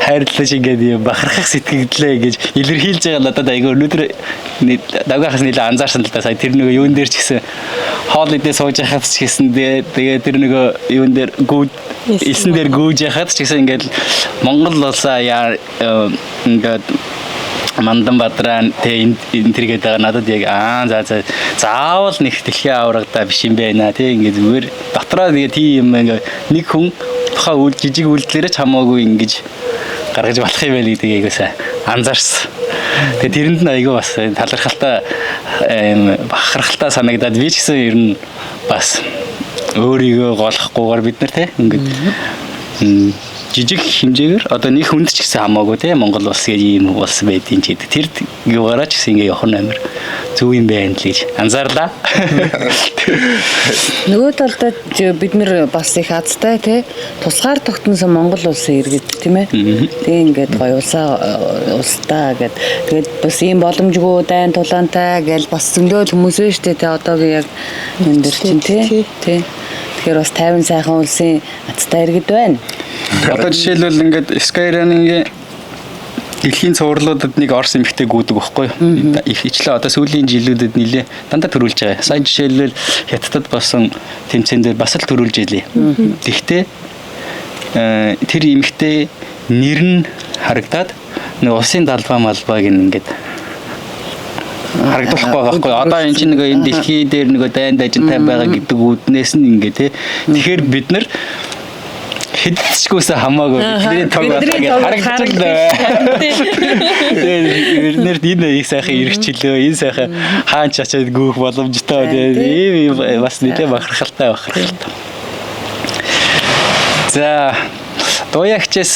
хайрлаж ингээд бахархах сэтгэлдлээ гэж илэрхийлж байгаа л одоо айгүй өнөөдөр давгахаас нэлээ анзаарсан л да сая тэр нөгөө юун дээр ч гэсэн хоол идээ сууж яхад ч гэсэн тэгээ тэр нөгөө юун дээр гүйд элсэн дээр гүйж яхад ч гэсэн ингээд Монгол улсаа ингээд Мандан бадран тэ энэ тэргээд байгаа надад яг заавал нэг дэлхийн аврагда биш юм байна тий ингээд зүгээр дотроо тэгээ тийм юм ингээ нэг хүн тухай жижиг үйлдэлээрээ ч хамаагүй ингэж гаргаж болох юм байл гэдгийг айгуусаа анзаарсан. Тэгээ тэрэнд нь айгуу бас талархалтай бахархалтай санагдаад би ч гэсэн ер нь бас өөрийгөө голохгүйгээр бид нар тий ингээд жижиг хэмжээгээр одоо нэг хүнд ч гэсэн хамаагүй тий Монгол улс гэж ийм улс байдیں۔ ч гэдэг. Тэр юугаараа ч гэсэн ингээ явах нь амар зөв юм байна л гэж анзаарлаа. Нөгөө талдаа бид нэр бас их азтай тий тусгаар тогтносон Монгол улсын иргэд тийм ээ. Тэгээ ингээд гоё улсаа гэд тэгээд бас ийм боломжгүй дайн тулаантай гэж бас зөндөл хүмүүс байна шүү дээ тий одоогийн яг энэ дэр чинь тий. Тэгэхээр бас 50 сайхан улсын азтай иргэд байна. Одоо жишээлбэл ингээд Skyrim-ийн дэлхийн цувралуудад нэг Орос эмэгтэй гүйдэг байхгүй юу? Их ичлээ одоо сүүлийн жилүүдэд нэлээ дандаа төрүүлж байгаа. Сайн жишээлбэл Хятадд болсон тэмцээн дээр бас л төрүүлж илээ. Тэгэхдээ тэр эмэгтэй нэр нь харагдаад нэг усын далбай малбайг ингээд харагдахгүй байгаа байхгүй. Одоо энэ чинь нэг энэ дэлхий дээр нэг дайн дажинтай байгаа гэдэг үүднээс нь ингээд тий. Тэгэхээр бид нар хэдчгүйсээ хамаагүй бидний тог харагдчихлаа. Нэр энэ их сайхан иргэчлөө. Энэ сайхан хаач очиад гүйх боломжтой тийм бас нэлээ бахархалтай. За дуягчээс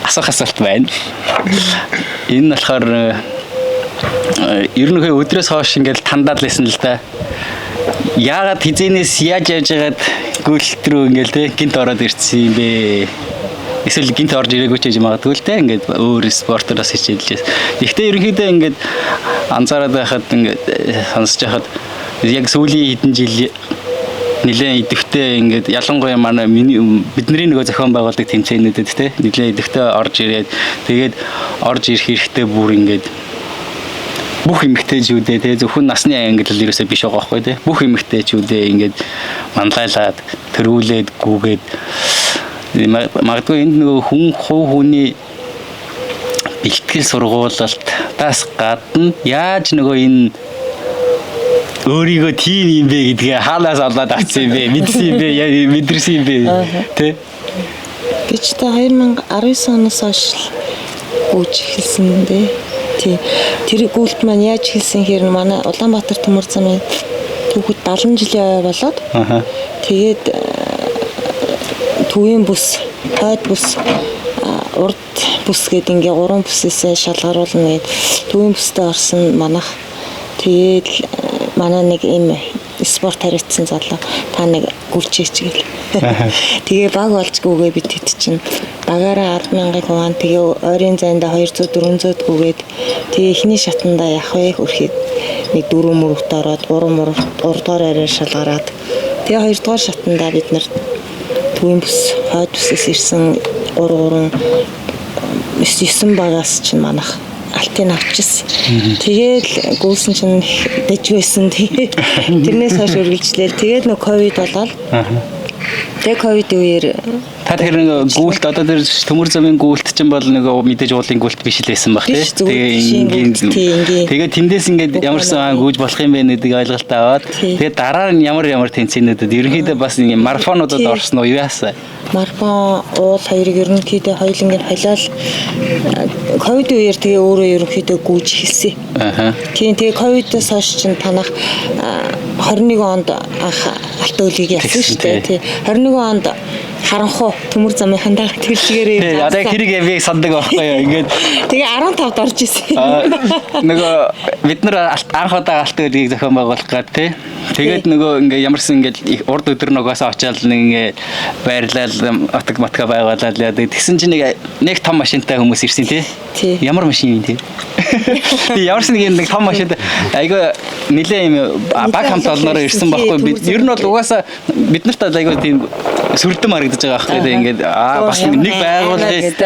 асуух асуулт байна. Энэ нь болохоор ер нь өдрөөс хойш ингээл тандаад лсэн л да. Яагаад хизэнээс яаж явж байгаад гүйлт рүү ингээл те гинт ороод ирсэн юм бэ? Эсвэл гинт орж ирээгүй ч гэж магадгүй л те ингээд өөр спортороос хичээлжээс. Гэхдээ ерөнхийдөө ингээд анзаараад байхад ингээд сонсож байхад яг сүүлийн хэдэн жил нэлээд идэвхтэй ингээд ялангуяа манай бидний нөгөө зохион байгуулдаг тэмцээнүүдэд те нэлээд идэвхтэй орж ирээд тэгээд орж ирэх хэрэгтэй бүр ингээд бүх эмэгтэйчүүдээ те зөвхөн насны ангиллал ерөөсөө биш байгаа байхгүй те бүх эмэгтэйчүүдээ ингээд манлайлаад төрүүлээд гүгээд магадгүй энд нөгөө хүний бэлтгэл сургуулалтаас гадна яаж нөгөө энэ өөрийгөө тийм юм бэ гэдгээ хаалаас олоод авсан юм бэ мэдсэн юм бэ мэдэрсэн юм бэ те гэж та 2019 оноос хойш гүйж эхэлсэн бэ. Тий. Тэр гүйлт маань яаж хэлсэн хэрэг манай Улаанбаатар төмөр замын түүхэд 70 жилийн болоод тэгээд төвийн бүс, хойд бүс, урд бүс гэдэг ингээ 3 бүсээсээ шалгаруулна гэд төвийн бүстэй орсон манах. Тэгээд манай нэг юм спорт харагдсан залуу та нэг гүлчээч гэл. Тэгээ баг болжгүйгээ бид хэд чинь багаараа 10,000 хуван тэгээ ойрын зайнда 200 400 гүгээд тэгээ эхний шатанда явах вэ хөрхийг нэг 4 мөрөвт ороод 3 мөрөвт 3 дугаар арай шалгараад тэгээ 2 дугаар шатанда бид нар төвийн бүс хойд бүсээс ирсэн 3 9 багаас чинь манах алтын авчихсан. Тэгээд гүйсэн чинь дэж байсан. Тэгээд тэрнээс хойш үргэлжлээл. Тэгээд нэг ковид болоод. Тэгээд ковид үеэр та тэр нэг гүйлт одоо тэр төмөр замын гүйлт чинь бол нэг мэдээж уулын гүйлт биш л байсан баг тэгээд тэндээс ингээд ямарсан гүйж болох юм бэ гэдгийг ойлголт аваад тэгээд дараа нь ямар тэнцэнүүдэд ерөнхийдөө бас нэг марафонуудад орсон уу юу яасан? Марафон уул хоёрыг ерөнхийдөө хоёулангийн халиал ковид үеэр тэгээ өөрөө ерөнхийдөө гүйж хэлсэн. Тийм тэгээ ковидоос хойш чинь танах 21 онд анх алтан үлгийг ялсан шүү дээ. Тий 21 онд харанхуу төмөр замын хандаа тэлшгээрээ. Тий одоо хэрэг би сандаг байхгүй юу ингээд тэгээ 15-д орж исэн. Нөгөө бид нар анх удаа алтан үлгийг зохион байгуулах гад тий. Тэгээд нөгөө ингээ ямарсан ингээд урд өдөр нөгөөсөө очиад ингээ байрлал матка байгуулаад яа. Тэгсэн чинь нэг том машинтай хүмүүс ирсэн тий. Ямар машин юм тий. Ямарсан нэг том машинтай айгаа нилээ юм баг хамт олноор ирсэн байхгүй. Ер нь бол угаасаа бид нарт айгаа тийм сүрдэм харагдаж байгаа байхгүй. Ингээд бас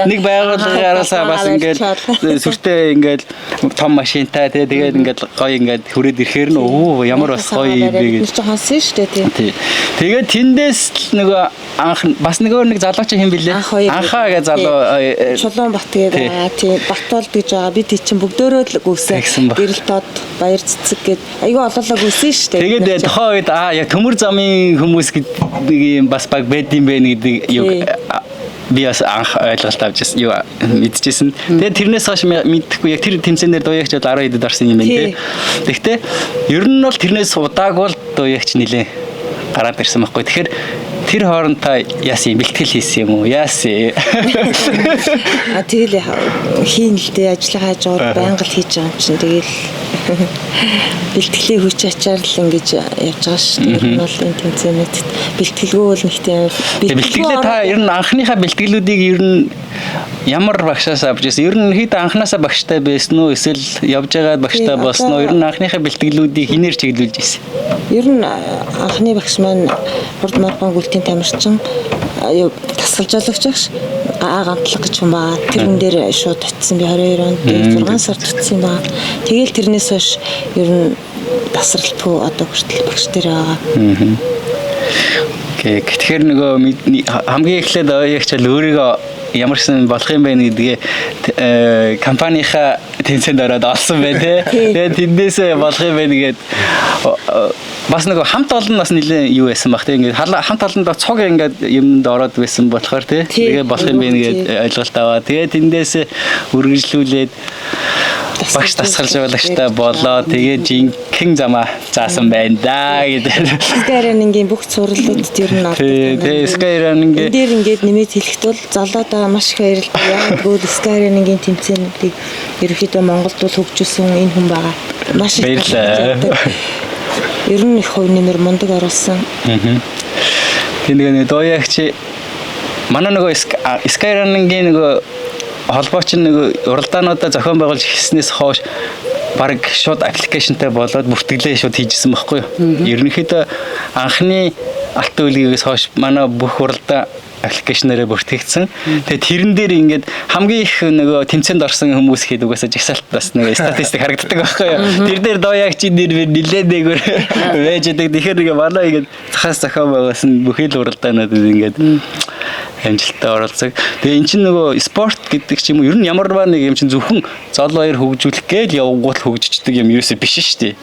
нэг байгууллагаараасаа бас ингээд сүртэй ингээд том машинтай тий. Тэгээд ингээд гоё ингээд хүрээд ирэхээр нь ямар бас гоё юм бэ гэж хонсон шүү дээ тий. Тэгээд тэндээс нөгөө анх бас нэг залуу чи хэм бэлээ? Анхаа гэж залуу Чулуун бат гэдэг тий Батболд гэж байгаа. Бид чинь бүгдөө л гүйсэн. Гэрэл тод баяр цэцэг гээд айгүй олоолаа гүйсэн шүү дээ. Тэгээд тохоо үед яг төмөр замын хүмүүс гэдэг юм бас баг байд юм бэ гэдэг юу би бас анх ойлголт авчихсан юу мэдчихсэн. Тэгээд тэрнээс хойш мэдхгүй яг тэр тэмцээнээр дуягч бол 10 хэдэд орсон юм байна тий. Гэхдээ ер нь бол тэрнээс удаагүй л дуягч нилээ гараад ирсэн байхгүй. Тэгэхээр тэр хооронд та яасан бэлтгэл хийсэн юм уу? Яасан? Тэгэл хийн л дээ ажиллагаа хаажгаад байнга л хийж байгаа юм чинь тэгэл бэлтгэлийн хүч ачаар л ингэж явж байгаа шүү дээ. Энэ бол энэ тэмцээнэд бэлтгэлгүй бол нэг тийм бэлтгэлээ та ер нь анхныхаа бэлтгэлүүдийг ер нь ямар багшаас авч ирсэн? Ер нь хэд анханасаа багштай байсан уу? Эсвэл явж байгаа багштай болсон уу? Ер нь анхныхаа бэлтгэлүүдийг хинээр чиглүүлж ирсэн? Ер нь анхны багш маань урд марафон гүйлтийн тамирчин тасгалж олагч багш гантлаг гэж хүн байгаа. Тэрэн дээр шууд очсон би 22 онд 6 сард очсон байгаа. Тэгэл тэрнээс хойш ер нь тасралтгүй одоо хүртэл багш дээр байгаа. Окей. Тэгэхээр нөгөө хамгийн эхлээд ягчаал өөрийгөө ямарсан болох юм бэ гэдгээ компанийнхаа тэнцэнд ороод олсон бай тээ. Тэгээд тэндээсээ болох юм байна гэгээд бас нэг хамт олон бас нэлээ юу байсан баг тийм ингээд хамт олондоо цуг ингээд юмд ороод байсан болохоор тэгээ болох юм бэ гэгээд ойлголт аваа. Тэгээ тэндээсээ үргэлжлүүлээд багш тасгалж байгаагчтай болоо тэгээ жинхэнэ замаа заасан байна да гэдэг. Skyrunning-ийн бүх цувралуудад ер нь ордог. Тэгээ Skyrunning-ийн дээр ингээд нэмээд хэлэхэд бол залуудаа маш их баярлалаа. Яг тэгвэл Skyrunning-ийн тэмцээнүүдийг ерөөхдөө Монголд бол хөгжүүлсэн энэ хүн байгаа. Маш их баярлалаа. Ер нь их хувь нэмэр мундаг оруулсан. Тэгээ нэг дууягч манай нөгөө Skyrunning-ийн нөгөө холбооч нэг уралдаануудаа зохион байгуулж хийснээс хойш баг шууд аппликейшнтай болоод бүртгэлээ шууд хийжсэн байхгүй юу. Ерөнхийдөө анхны алтан үлгийгээс хойш манай бүх уралдаан аппликейшнээрээ бүртгэгдсэн. Тэгээ тэрэн дээр ингээд хамгийн их нөгөө тэмцээнд орсон хүмүүс хэд угаасаа жагсаалт бас нэг статистик харагддаг байхгүй юу. Тэр дээр дооягчийн нэр нилээд дээгүүр байж байгаа. Тэгэхээр нэг манай ингээд цахаас зохион байгуулсан бүхий л уралдаануудад ингээд амжилттай оролцдог. Тэгээ эн чинь нөгөө спорт гэдэг ч юм уу ер нь ямар нэг юм чинь зөвхөн зол баяр хөгжүүлэх гээл явгуул хөгжиждэг юм ерөөсөө биш шүү дээ.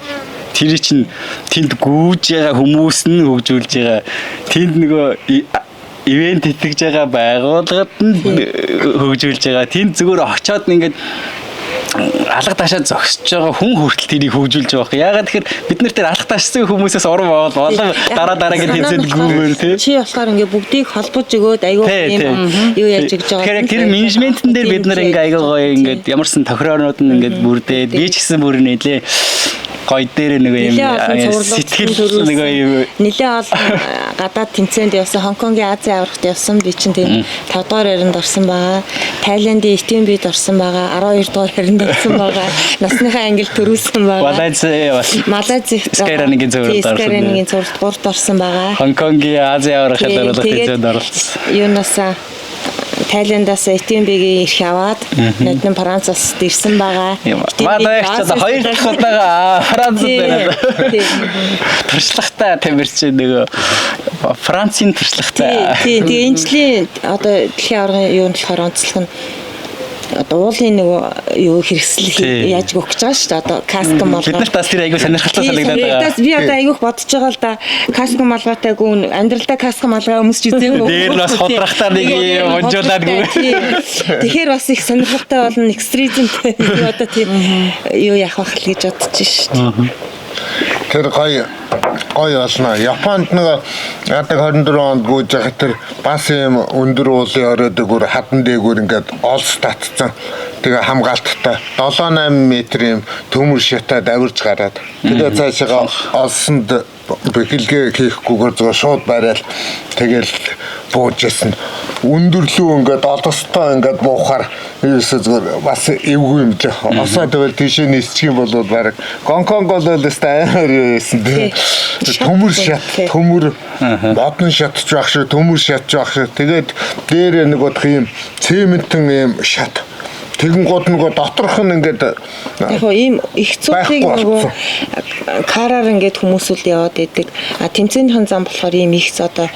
Тэр чинь тэнд гүйж байгаа хүмүүс нь хөгжүүлж байгаа. Тэнд нөгөө ивент итгэж байгаа байгууллагад нь хөгжүүлж байгаа. Тэнд зүгээр очиод ингээд алга таашаа зогсож байгаа хүн хүртэл тэрийг хөгжүүлж байгаа. Яагаад тэгэхээр бид нар тэр алга таашсан хүмүүсээс урам аваад болон дараа тэмцээнд гүмээр тий. Чи болохоор ингээ бүгдийг холбож өгөөд аюу юм юу яаж гэж байгаа. Тэгэхээр тэр менежментэн дээр бид нар ингээ аюу гоё ингээд ямарсан тохироонууд нь ингээд бүрдээд би ч гэсэн бүр нэлээ гоё дээр нэг юм сэтгэл нэг юм нэлээ олон гадаад тэмцээнд явсан, Хонконгийн Азийн аврагт явсан. Би чинь тийм 5 дугаар яринд орсон байгаа. Тайландын Итэмбид орсон байгаа. 12 дугаар яринд орсон байгаа. Насныхаа ангил төрүүлсэн байгаа. Малайз Скайранигийн зөвлөлд орсон. Скайранигийн зөвлөлд 3-т орсон байгаа. Хонконгийн Азийн аврагт оруулах хэмжээнд оролцсон. Юунасаа Тайландаас Итэмбигийн ирэх аваад Нодны Францаас ирсэн байгаа. Манай ч одоо 2 дахь удаага Францад байна. Туршлагатай тамирчин нэг Францын туршлагатай. Тийм энэ жилийн одоо дэлхийн аваргын юу нь болохоор онцлог нь одоо уулын нэг юу хэрэгсэл яаж өгч байгаа шүү дээ. Одоо каском болгоо. Бид нарт бас тэр айгүй сонирхолтой санагдаад байгаа. Би одоо айгүйх бодож байгаа л да. Каском малгайтай гүн амьдралдаа каском малгай өмсч үзээгүй. Дээр нь бас ходрахтаа нэг юм унжуулаадгүй. Тэгэхээр бас их сонирхолтой болно. Экстризмтэй одоо тийм юу яах вэ гэж бодож шүү дээ. Тэр гоё болно. Японд нэг ядаг 24 онд гүйж байгаа тэр бас юм өндөр уулын оройд гүр хадан дээгүүр ингээд олс татцсан. Тэгээ хамгаалттай 7-8 метрийн төмөр шатаад авирж гараад тэгээ цаашаа олсонд бэхэлгээ хийхгүйгээр зөв шууд барайл тэгэл буужсэн. Өндөрлөө ингээд олостой ингээд буухаар ерөөсөө зөв бас эвгүй юм лээ. Осоо тэгэл тийшээ нисчих юм бол баг Гонконг бол өстэй амар байсан дээ. Төмөр шат, төмөр модон шатч байх шиг, төмөр шатч байх шиг. Тэгээд дээр нэг бодох юм цементэн юм шат. Тэгэн гол нөгөө доторх нь ингээд яг ийм их цуглыг нөгөө караар ингээд хүмүүсүүд яваад идэг. Тэмцээнийхэн зам болохоор ийм их одоо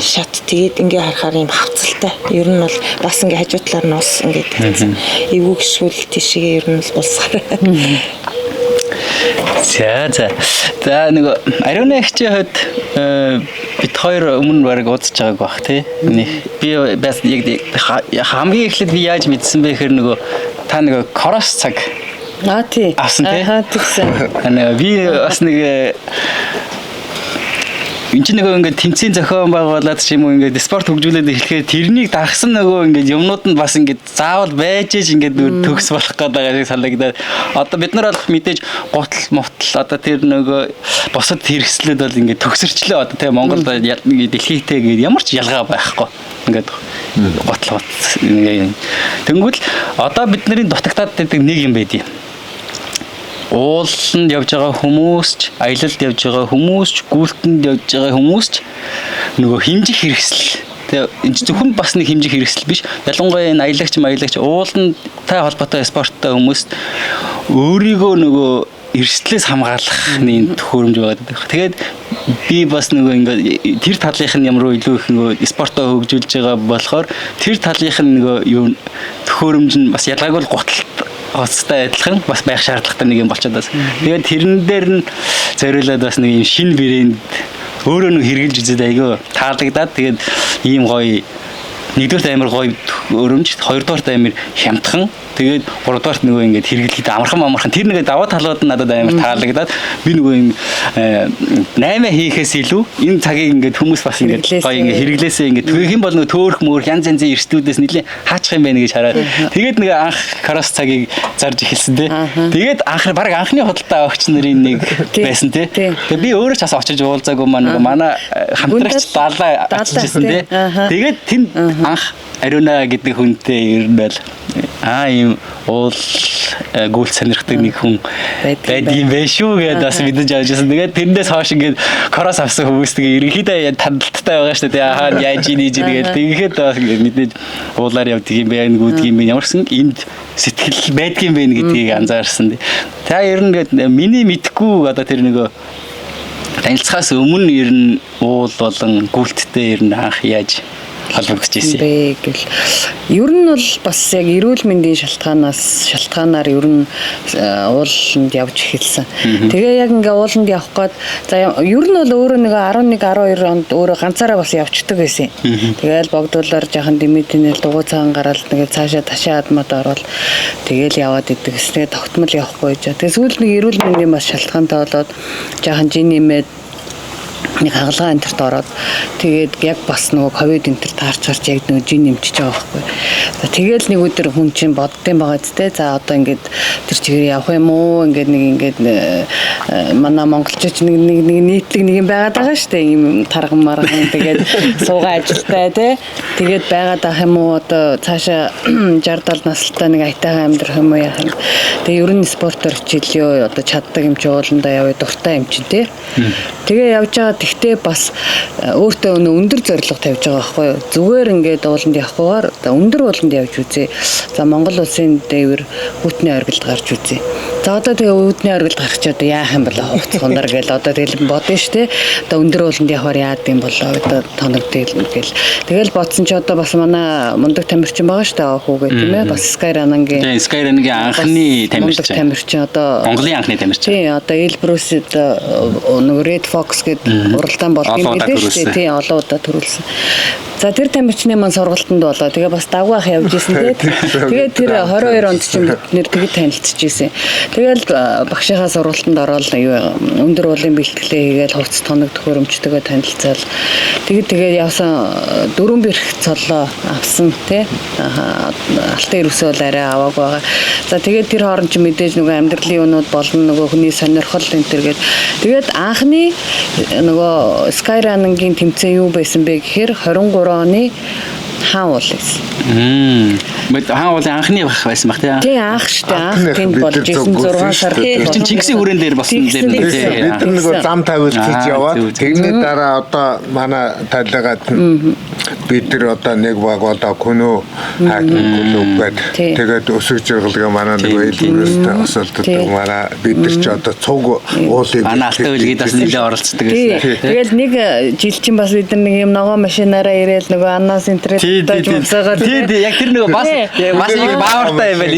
шат тэгээд ингээ харахаар ийм хавцалтай. Ер нь бол бас ингээ хажуу талаар нь ус ингээд тавьсан. Эвгүй гişгүүл тийшээ ер нь бол булсаар. За нэг ариуны агчийн хувьд бид хоёр өмнө бараг уудаж байгааг бах тий. Би бас яг хамгийн эхлээд би яаж мэдсэн бэ гэхээр нөгөө та нэг кросс цаг тий. Авсан тий. Тэгсэн. Би бас нэг энэ ч нөгөө ингээд тэмцээн зохион байгуулад ч юм уу ингээд спорт хөгжүүлээд эхлэхээр тэрнийг дагсан нөгөө ингээд юмнууд нь бас ингээд заавал байж ээж ингээд төгс болох гэдэг санагдаад одоо бид нар бол мэдээж гутал мутал одоо тэр нөгөө босод хэрэгслүүд бол ингээд төгсөрчлөө одоо тийм Монголд дэлхийтэй гээд ямар ч ялгаа байхгүй ингээд гутал тэнгүүл одоо бидний дутагтаад байдаг нэг юм байдیں۔ Ууланд явж байгаа хүмүүс ч, аялалд явж байгаа хүмүүс ч, гүйлтэнд явж байгаа хүмүүс ч нөгөө хэмжих хэрэгсэл. Тэгээ энэ зөвхөн бас нэг хэмжих хэрэгсэл биш. Ялангуяа энэ аялагч уулантай холбоотой спорттой хүмүүс өөрийгөө нөгөө эрсдлээс хамгаалахны төхөөрөмж байгаа. Тэгээд би бас нөгөө ингээд тэр талынх нь ямар илүү их нөгөө спортоо хөгжүүлж байгаа болохоор тэр талынх нь нөгөө юу төхөөрөмж нь бас ялгаагүй гуталт хоцтой адилхан бас байх шаардлагатай нэг юм болчиход байна. Тэгээд тэрэн дээр нь зориулаад бас нэг юм шинэ брэнд өөрөө нэг хэрэгжилж үзээд айгүй таалагдаад тэгээд ийм гоё нэгдүгээр амар гоё өрөмж, хоёрдугаар амар хямдхан, тэгээд гуравдугаар нөгөө ингээд хэрэглэхэд амархан тэр нэг даваа талууд нь надад амар таалагдаад би нөгөө юм 8 хийхээс илүү энэ цагийг ингээд хүмүүс бас ингээд гоё ингээд хэрэглээсээ ингээд төөх юм бол нөгөө төөрх мөөрх янз янзын эрсдүүдээс нэлийн хаачих юм байна гэж хараад тэгээд нэг анх кросс цагийг зарж эхэлсэн тий. Тэгээд баг анхны худалдаа авагч нарын нэг байсан тий. Тэгээд би өөрөө ч бас очиж уулзаагүй манай хамтрагч даалаа очижсэн тий. Тэгээд тэнд анх Ариуна гэдэг хүнтэй ер нь бол ийм уул гүйл сонирхдаг нэг хүн байдгийн байх шүү гэдээ бас мэдэж авч байсан. Тэгээд тэрнээс хойш ингээд кросс авсан хүмүүс тэгээ ерөнхийдөө тандалттай байгаа шүү дээ. Хаа яаж ийж тэгээд тэгэхэд бас ингээд мэдээж уулаар явдаг юм байна, гүдэг юм байна. Ямарсан энд сэтгэл байдгийн байна гэдгийг анзаарсан. Та ер нь миний мэдхгүй одоо тэр нөгөө танилцахаас өмнө ер нь уул болон гүйлттэй ер нь анх яаж холбогдож ирсэн. бэ гэл. Ер нь бол бас яг эрүүл мэндийн шалтгаанаар ер нь ууланд явж эхэлсэн. Тэгээ яг ингээ ууланд явах гээд за ер нь бол өөрөө нэг 11 12 онд өөрөө ганцаараа бас явцдаг байсан. Тэгээл богдуулаар жаахан дэмэдэнэл дугуй цагаан гараад нэг цаашаа ташаа адмад ороод тэгээл яваад идэг. Тэгээ тогтмол явахгүй жаа. Тэгээ сүүл нэг эрүүл мэндийн бас шалтгаантай болоод жаахан жин нэмээд нэг хагалгаа энтерт ороод тэгээд яг бас нөгөө ковид энтер таарч яг нөгөө жин нэмчихэж байгаа байхгүй. За тэгэл нэг өдөр хүн чинь боддсон байгаа зү. За одоо ингээд тэр чигээр явах юм уу? Ингээд манай монголчууд нэг нийтлэг нэг юм байгаад байгаа шүү дээ. Ийм тарган марган тэгээд суугаа ажилтай тий. Тэгээд байгаад ах юм уу? Одоо цаашаа 60 70 настай нэг айтайхан амьдрах юм уу яах юм. Тэгээ ер нь спортоор хичээлээ одоо чаддаг юм чи ууландаа яваа дуртай юм чи тий. Тэгээ явж байгаа. Тэгтээ бас өөртөө өндөр зорилго тавьж байгаа байхгүй юу. Зүгээр ингээд ууланд явахгүйгээр өндөр ууланд явж үзье. За Монгол улсын дээвэр хүтний оргилд гарч үзье. За одоо тэгээ хүтний оргилд гарч одоо яах юм бол хуцхундар гэл одоо тэгэл бодно шүү дээ. Одоо өндөр ууланд явахаар яад юм болоо одоо тоногдэл гэл. Тэгэл бодсон чи одоо бас манай мундаг тамирчин байгаа шүү дээ хүүгээ тийм ээ. Бас Skyrananгийн. Тэгээ Skyrananгийн анхны тамирчин. Тамирчин одоо Монголын анхны тамирчин. Тий одоо Эльбрусд нөгөө Red Fox гэдэг уралдаан болдгийн мэдээ шүү дээ. Тий олон удаа төрүүлсэн. За тэр тамирчны маань сургалтанд болоо. Тэгээ бас дагвах явж исэн тий. Тэгээд тэр 22 онд чинь бид нэр тэгээд танилцчихжээ. Тэгэл багшийнхаа сургалтанд ороод өндөр уулын бэлтгэлээ хийгээл хувцас тоног төхөөрөмжтэйгээ танилцаал. Тэгээд явсан 4 бэрх цоллоо авсан тий. Алтан ирвсээ бол арай аваагүй байгаа. За тэгээд тэр хооронд чи мэдээж нөгөө амьдралын юмнууд болно нөгөө хүний сонирхол энэ төр гээд тэгээд анхны нөгөө Skyrananгийн тэмцээн юу байсан бэ гэхээр 23 оны хаан уул гэсэн. Хаан уулын анхны байх байсан баг тий. Тий анх штэ анх тэнд болж исэн 6 сар. Тэр Чингисийн хүрэн дээр болсон юм дээ. Бид нөгөө зам тавилтж яваад тэрний дараа одоо манай талигаад бид тэр одоо нэг баг одоо көнөө хакин клубгээд тэгээд өсөж жиргалгаа манай нөгөө Эльбрустэй осолддог манай бид нар ч одоо цуг уулыг манай алтай үлгээд бас нэлээд оролцдог байсан. Тэгэл нэг жил чинь бас бид нар нэг юм ногоо машинаараа ирээл нөгөө аннаас интернет даж унсаагаад тий яг тэр нөгөө бас нэг баавартай юм байл.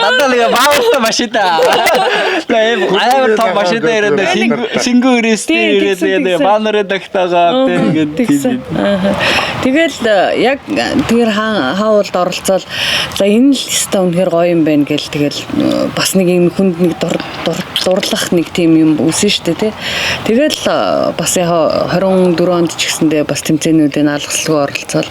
Дандаа нэг баавартай машинтай. Амар том машинтай ирээд сингүү ирээд тэгээд банерэ дагтагаа тэгээд тэгэл яг тэр хаавалд оролцоод за энэ л өстой үнэхээр гоё юм байна гэл тэгэл бас нэг юм хүнд нэг дурлах нэг тийм юм үсэн штэ тий. Тэгэл бас яг 24 онд ч гэсэндээ бас тэмцээнүүдийн алгаслалгүй оролцоод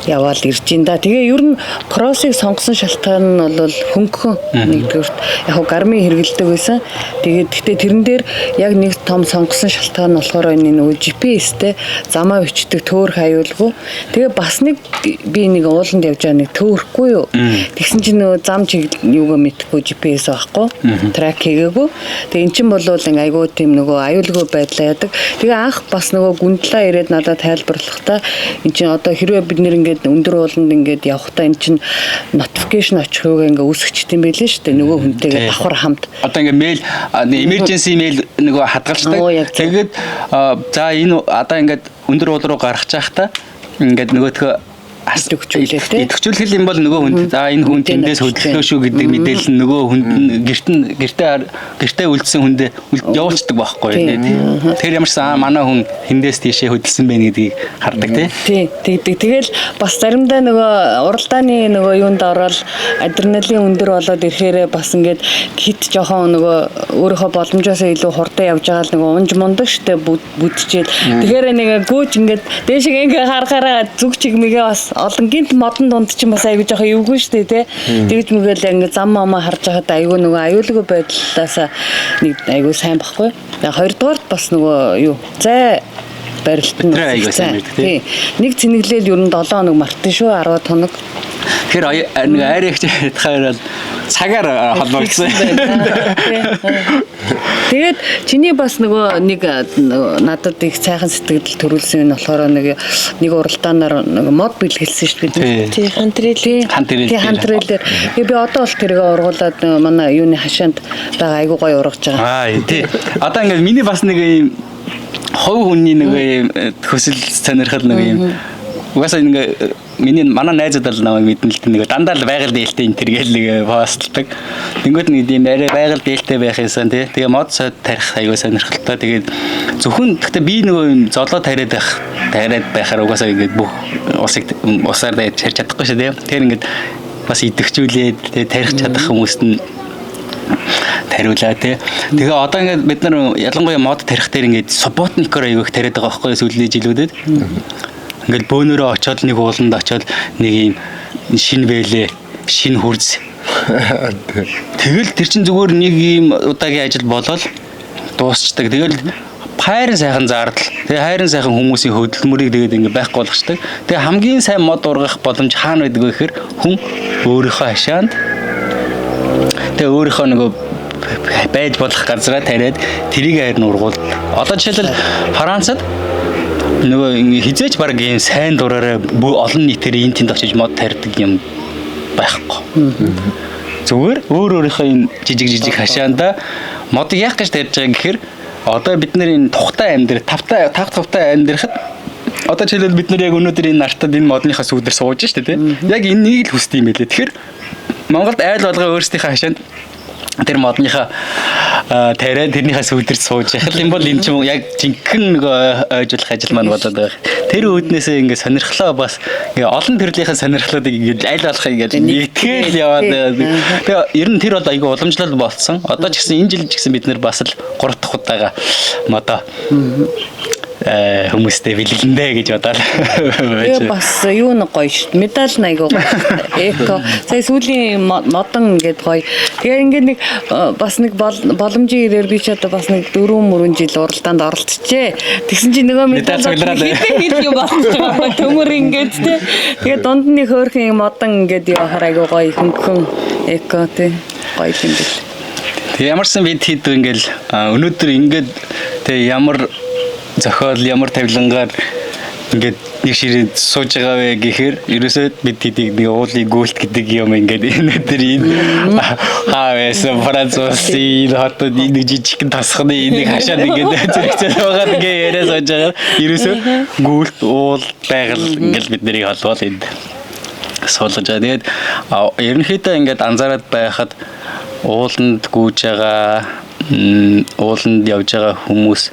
яваал ирж ин да. Тэгээ ер нь кроссыг сонгосон шалтгаан нь бол хөнгөн нэгдүгürt яг гармын хэрэгэлдэг байсан. Тэгээд гэтээ тэрэн дээр яг нэг том сонгосон шалтгаан нь болохоор энэ нөгөө GPS-тэй замаа бичдэг төөрх аюулгүй. Тэгээ бас нэг би нэг ууланд явж байгаа нэг төөрөхгүй юу. Тэгсэн чинь нөгөө зам чиглэл юугаа мэдхгүй GPS байхгүй. Трак хийгээгүй. Тэгээ эн чинь бол айгүй тийм нөгөө аюулгүй байдлаа яадаг. Тэгээ анх бас нөгөө гүндлээ ирээд надад тайлбарлахдаа эн чинь одоо хэрвээ бид нэр ингээд өндөр ууланд ингээд явахдаа эн чинь notification очихыг ингээд үүсгэж тийм байлээ шүү дээ. Нөгөө хүнтэйгээ давхар хамт. Одоо ингээд mail emergency mail нөгөө хадгалцдаг. Тэгээд за энэ одоо ингээд өндөр уул руу гарах чахта ингээд нөгөөдхөө идэвхжүүлэх юм бол нөгөө хүнд за энэ хүн тэндээс хөдлөлөө шүү гэдэг мэдээлэл нь нөгөө хүнд гэртээ үлдсэн хүндээ явуулцдаг байхгүй юу. Тэгэхээр ямар ч манай хүн хэндээс тийшээ хөдөлсөн бэ гэдгийг хардаг тий. Тэгэл бас заримдаа нөгөө уралдааны нөгөө юунд ороод адреналин өндөр болоод ирэхээр бас ингээд хит жоохон нөгөө өөрийнхөө боломжоос илүү хурдан явж байгаа л нөгөө унж мундаг штэ бүдчихэд. Тэгэхээр нэг гүйж ингээд дээшээ ингээ харахаараа зүг чигмэгээ бас олон гинт модон дунд чинь бас аягүй жоохон эвгүй штэ тий. Тэгж мэгэл ингээ зам мамаа харж байхад аягүй нөгөө аюулгүй байдлаас нэг аягүй сайн баггүй. Хоёрдугаарт бас нөгөө юу зай барилт нь аягүй сайн байдаг тий. Нэг цэнэглэл ер нь 7 хоног мартын шүү 10 хоног. Тэгэхээр нэг айрагч хахаар цагаар холбогдсон. Тэгээд чиний бас нөгөө нэг надад их сайхан сэтгэл төрүүлсэн нь болохоор нэг уралдаанаар нэг мод бэлгэлсэн шүү дээ. Тий хантрэлээр. Би одоо бол тэрийг ургуулад манай юуны хашаанд байгаа айгуу гоё ургаж байгаа. Тий. Одоо ингээд миний бас нэг юм хов хүний нэг юм төсөл сонирхол нэг юм угаасаа ингээ миний манай найзууд л намайг мэднэ л дээ. Нэг дандаа л байгаль дээлтэй энэ төр гэл нэг постолдог. Тэнгүүд нэг тийм арай байгаль дээлтэй байх юмсан тий. Тэгээ мод сод тарих аягүй сонирхолтой. Тэгээд зөвхөн гэхдээ би нөгөө юм золоо тариад байхаар угаасаа ингээ бүх усаар дайж харж чадахгүй шүү тий. Тэгэхээр ингээ бас идэвхжүүлээд тэгээ тарих чадах хүмүүст нь тариулаа тий. Тэгээ одоо ингээд бид нар ялангуяа мод тарих дээр ингээд субботникоор аягүй их тариад байгаа байхгүй сүүлийн жилүүдэд. Ингээд бөөнөрөө очиод нэг ууланд очиод нэг юм шин бэлээ, шин хурц. Тэгэл тэр чин зүгээр нэг юм удаагийн ажил болоод дуусчдаг. Тэгэл хайрын сайхан зардал. Тэгээ хайрын сайхан хүмүүсийн хөдөлмөрийг тэгээд ингээд байхгүй болгочдаг. Тэгээ хамгийн сайн мод ургах боломж хаана байдаг вэ гэхээр хүн өөрийнхөө хашаанд тэгээ өөрийнхөө нөгөө байж болох газараа тариад тэрийг хайр нь ургуул. Одоо жишээлбэл Францад нөгөө хизээч баг ийм сайн дураараа олон нийтээр энэ тэнд очиж мод тарьдаг юм байхгүй. Зүгээр өөрийнхөө энэ жижиг хашаанда модыг яах гэж тарьж байгаа гэхээр одоо бид нар энэ тухтай амьдрах тавтай амьдрахад одоо жишээлбэл бид нар яг өнөөдөр энэ нартад энэ модныхаа сүүдэр сууж штэ тий. Яг энэнийг л хүсдэг юм байлээ. Тэгэхээр Монголд айл болгоо өөрсдийнхээ хашаанд тэр модныхаа тариа тэрнийхээ сүүдэрт сууж яхал юм бол энэ ч юм яг жинхэнэ нөгөө ойжуулах ажил маань болоод байгаа. Тэр үүднээсээ ингээд сонирхлоо бас ингээд олон төрлийнхээ сонирхлуудыг ингээд аль болохыг ингээд нэгтгэл яваад. Тэгээ ер нь тэр бол айгүй уламжлал болсон. Одоо ч гэсэн энэ жил ч гэсэн бид нэр бас л 3 дахь удаага модоо хүмүүстэй бэлгэлэндэ гэж бодоод. Тэгээ бас юу нэг гоё шүү. Медаль айгуу гоё. Эко. Сая сүүлийн модон ингээд гоё. Тэгээ ингээд нэг бас нэг боломжийн ирээр би ч одоо бас нэг 4 жил уралдаанд оролцчихжээ. Тэгсэн чинь нөгөө медаль хит юм болчихсон. Төмөр ингээд тий. Тэгээ дунд нь хөөрхөн модон ингээд явахаар айгуу гоё хөнгөн эко тий. Гоё юм бил. Тэгээ ямарсан бид хэд ингээл өнөөдөр ингээд тэгээ ямар зохиол ямар тавилангаар ингээд нэг ширээ сууж байгаа вэ гэхээр ерөөсөө бид тэдийг нэг уулын гүйлт гэдэг юм ингээд өнөөдөр энэ хавэс Франц улсын хотод нэг жижигхэн тасхны энийг хашаад ингээд зэрэгцэл байгаа ингээ яриа сууж байгаа ерөөсөө гүйлт уул байгаль ингээд бид нарыг холбоол энд суулгаж байгаа. Тэгээд ерөнхийдөө ингээд анзаараад байхад ууланд гүйж байгаа ууланд явж байгаа хүмүүс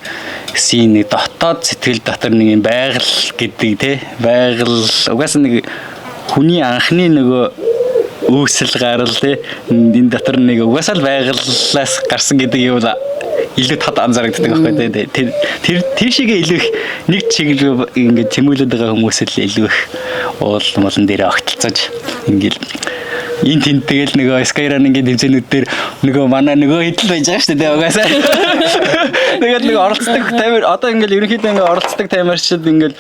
нэг дотоод сэтгэл дотор нэг юм байгаль гэдэг тий байгаль угаасаа нэг хүний анхны нөгөө үүсэл гарал тий энэ дотор нэг угаасаа л байгалаас гарсан гэдэг юм илүү тод анзаарэгддэг байхгүй тий тэр шигээ илүү их нэг чиглэл ингээд тэмүүлээд байгаа хүмүүс л илүү их уул молон дээр огтлцож ингээд энэ тэнд тэгэл нөгөө Skyrim ингээд хэмжээнүүд дээр нөгөө манай нөгөө хэдэл байж байгаа шүү дээ угаасаа. Тэгээд нөгөө оролцдог таймер одоо ингээд ерөнхийдөө ингээд оролцдог таймерчид ингээд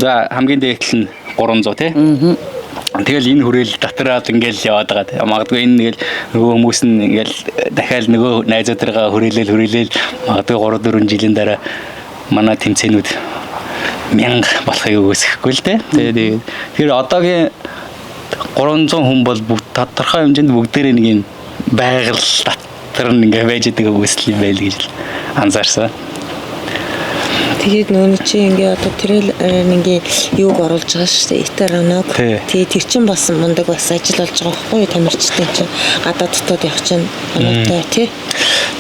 за хамгийн дээдл нь 300 тий. Тэгэл энэ хүрээл дотороод ингээд яваад байгаа. Магадгүй энэ нэгэл нөгөө хүмүүс нь ингээд дахиад нөгөө найзуудтайгаа хүрээлэл магадгүй 3-4 жилийн дараа манай тэмцээнүүд 1000 болохыг үгүйсэхгүй л дээ. Тэгээд тэр одоогийн 300 хүн бол тодорхой хэмжээнд бүгдээрээ нэг юм байгаль дотор ингээ байж байгаа үсэл юм байл гэж анзаарсан. Тэгээд нөөний чи ингээ одоо тэрэл ингээ юуг оруулж байгаа шүү дээ. Этераног. Тэгээд тэр чин бас мундаг бас ажил болж байгаа байхгүй тамирчтай чи гадаад дотоод явах чинь оноотой тий.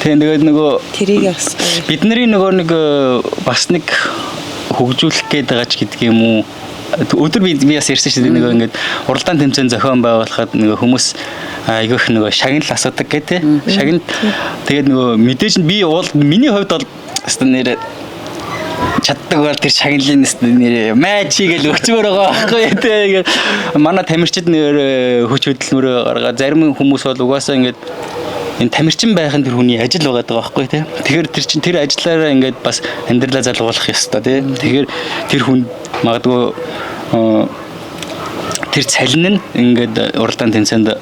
Тэгээд нөгөө тэрийг бас бидний нөгөө нэг бас нэг хөгжүүлэх гээд байгаа ч гэдэг юм уу. Өдөр би бас ярьсан шүү дээ нөгөө ингээд уралдаан тэмцээн зохион байгуулахад нөгөө хүмүүс айгүйх нөгөө шагнал асуудаг гэдэг тий. Шагнал тэгээд нөгөө мэдээж нь би миний хувьд бол өстө нэр чаддаг бол тэр шагналын нэр матч хийгээл өгчмөр байгаа байхгүй тий. Манай тамирчид нэр хүч хөдөлмөрөө гаргаа зарим хүмүүс бол угаасаа ингээд энэ тамирчин байхын тэр хүний ажил байгаа даа байхгүй тий. Тэгэхээр тэр чин тэр ажиллаараа ингээд бас амьдралаа залгуулах ёстой тий. Тэгэхээр тэр хүн магадгүй тэр цалин нь ингээд уралдаан тэмцээнд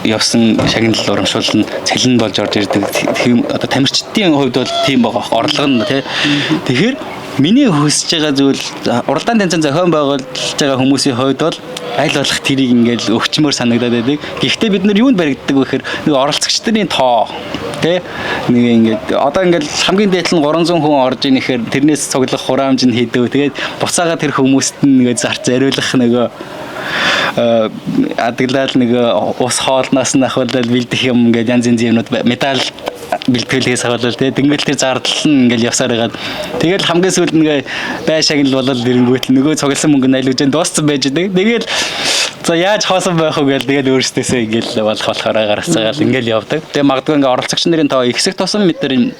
явсан шагнал урамшуулна цалин болж орж ирдэг. Тийм одоо тамирчдын хувьд бол тийм байгаа орлого нь тий. Тэгэхээр миний хүсэж байгаа зүйл уралдаан тэмцээн зохион байгуулж байгаа хүмүүсийн хувьд бол аль болох тэрийг ингээл өвчмөр санагдаад байдаг. Гэхдээ бид нар юунд баригддаг вэ гэхээр нэг оролцогчдын тоо тэ нэг ингээд одоо ингээл хамгийн дээд нь 300 хүн орж ийн ихээр тэрнээс цуглах хураамж нь хийдэв. Тэгээд буцаага тэр хүмүүст нь нэг зарц зариулах нөгөө адаглал нэг ус хоолноос нь ахвал бэлдэх юм ингээд янз янзын юмнууд медаль бэлтгэлээс хаваалал тэгэл тэр зардал нь ингээл явсаар байгаа. Тэгэл хамгийн сүүлд нэг байшааг нь болол ирэнгүүт нөгөө цугласан мөнгө нь айлгаж дууссан байж байгаа. Тэгэл за яаж хоосон байх вэ гээл тэгэл өөрсдөөсөө ингээл болохоор гаргацаагаал ингээл явдаг. Тэгээ магадгүй ингээ оролцогч нарын тоо ихсэх тусам бид нар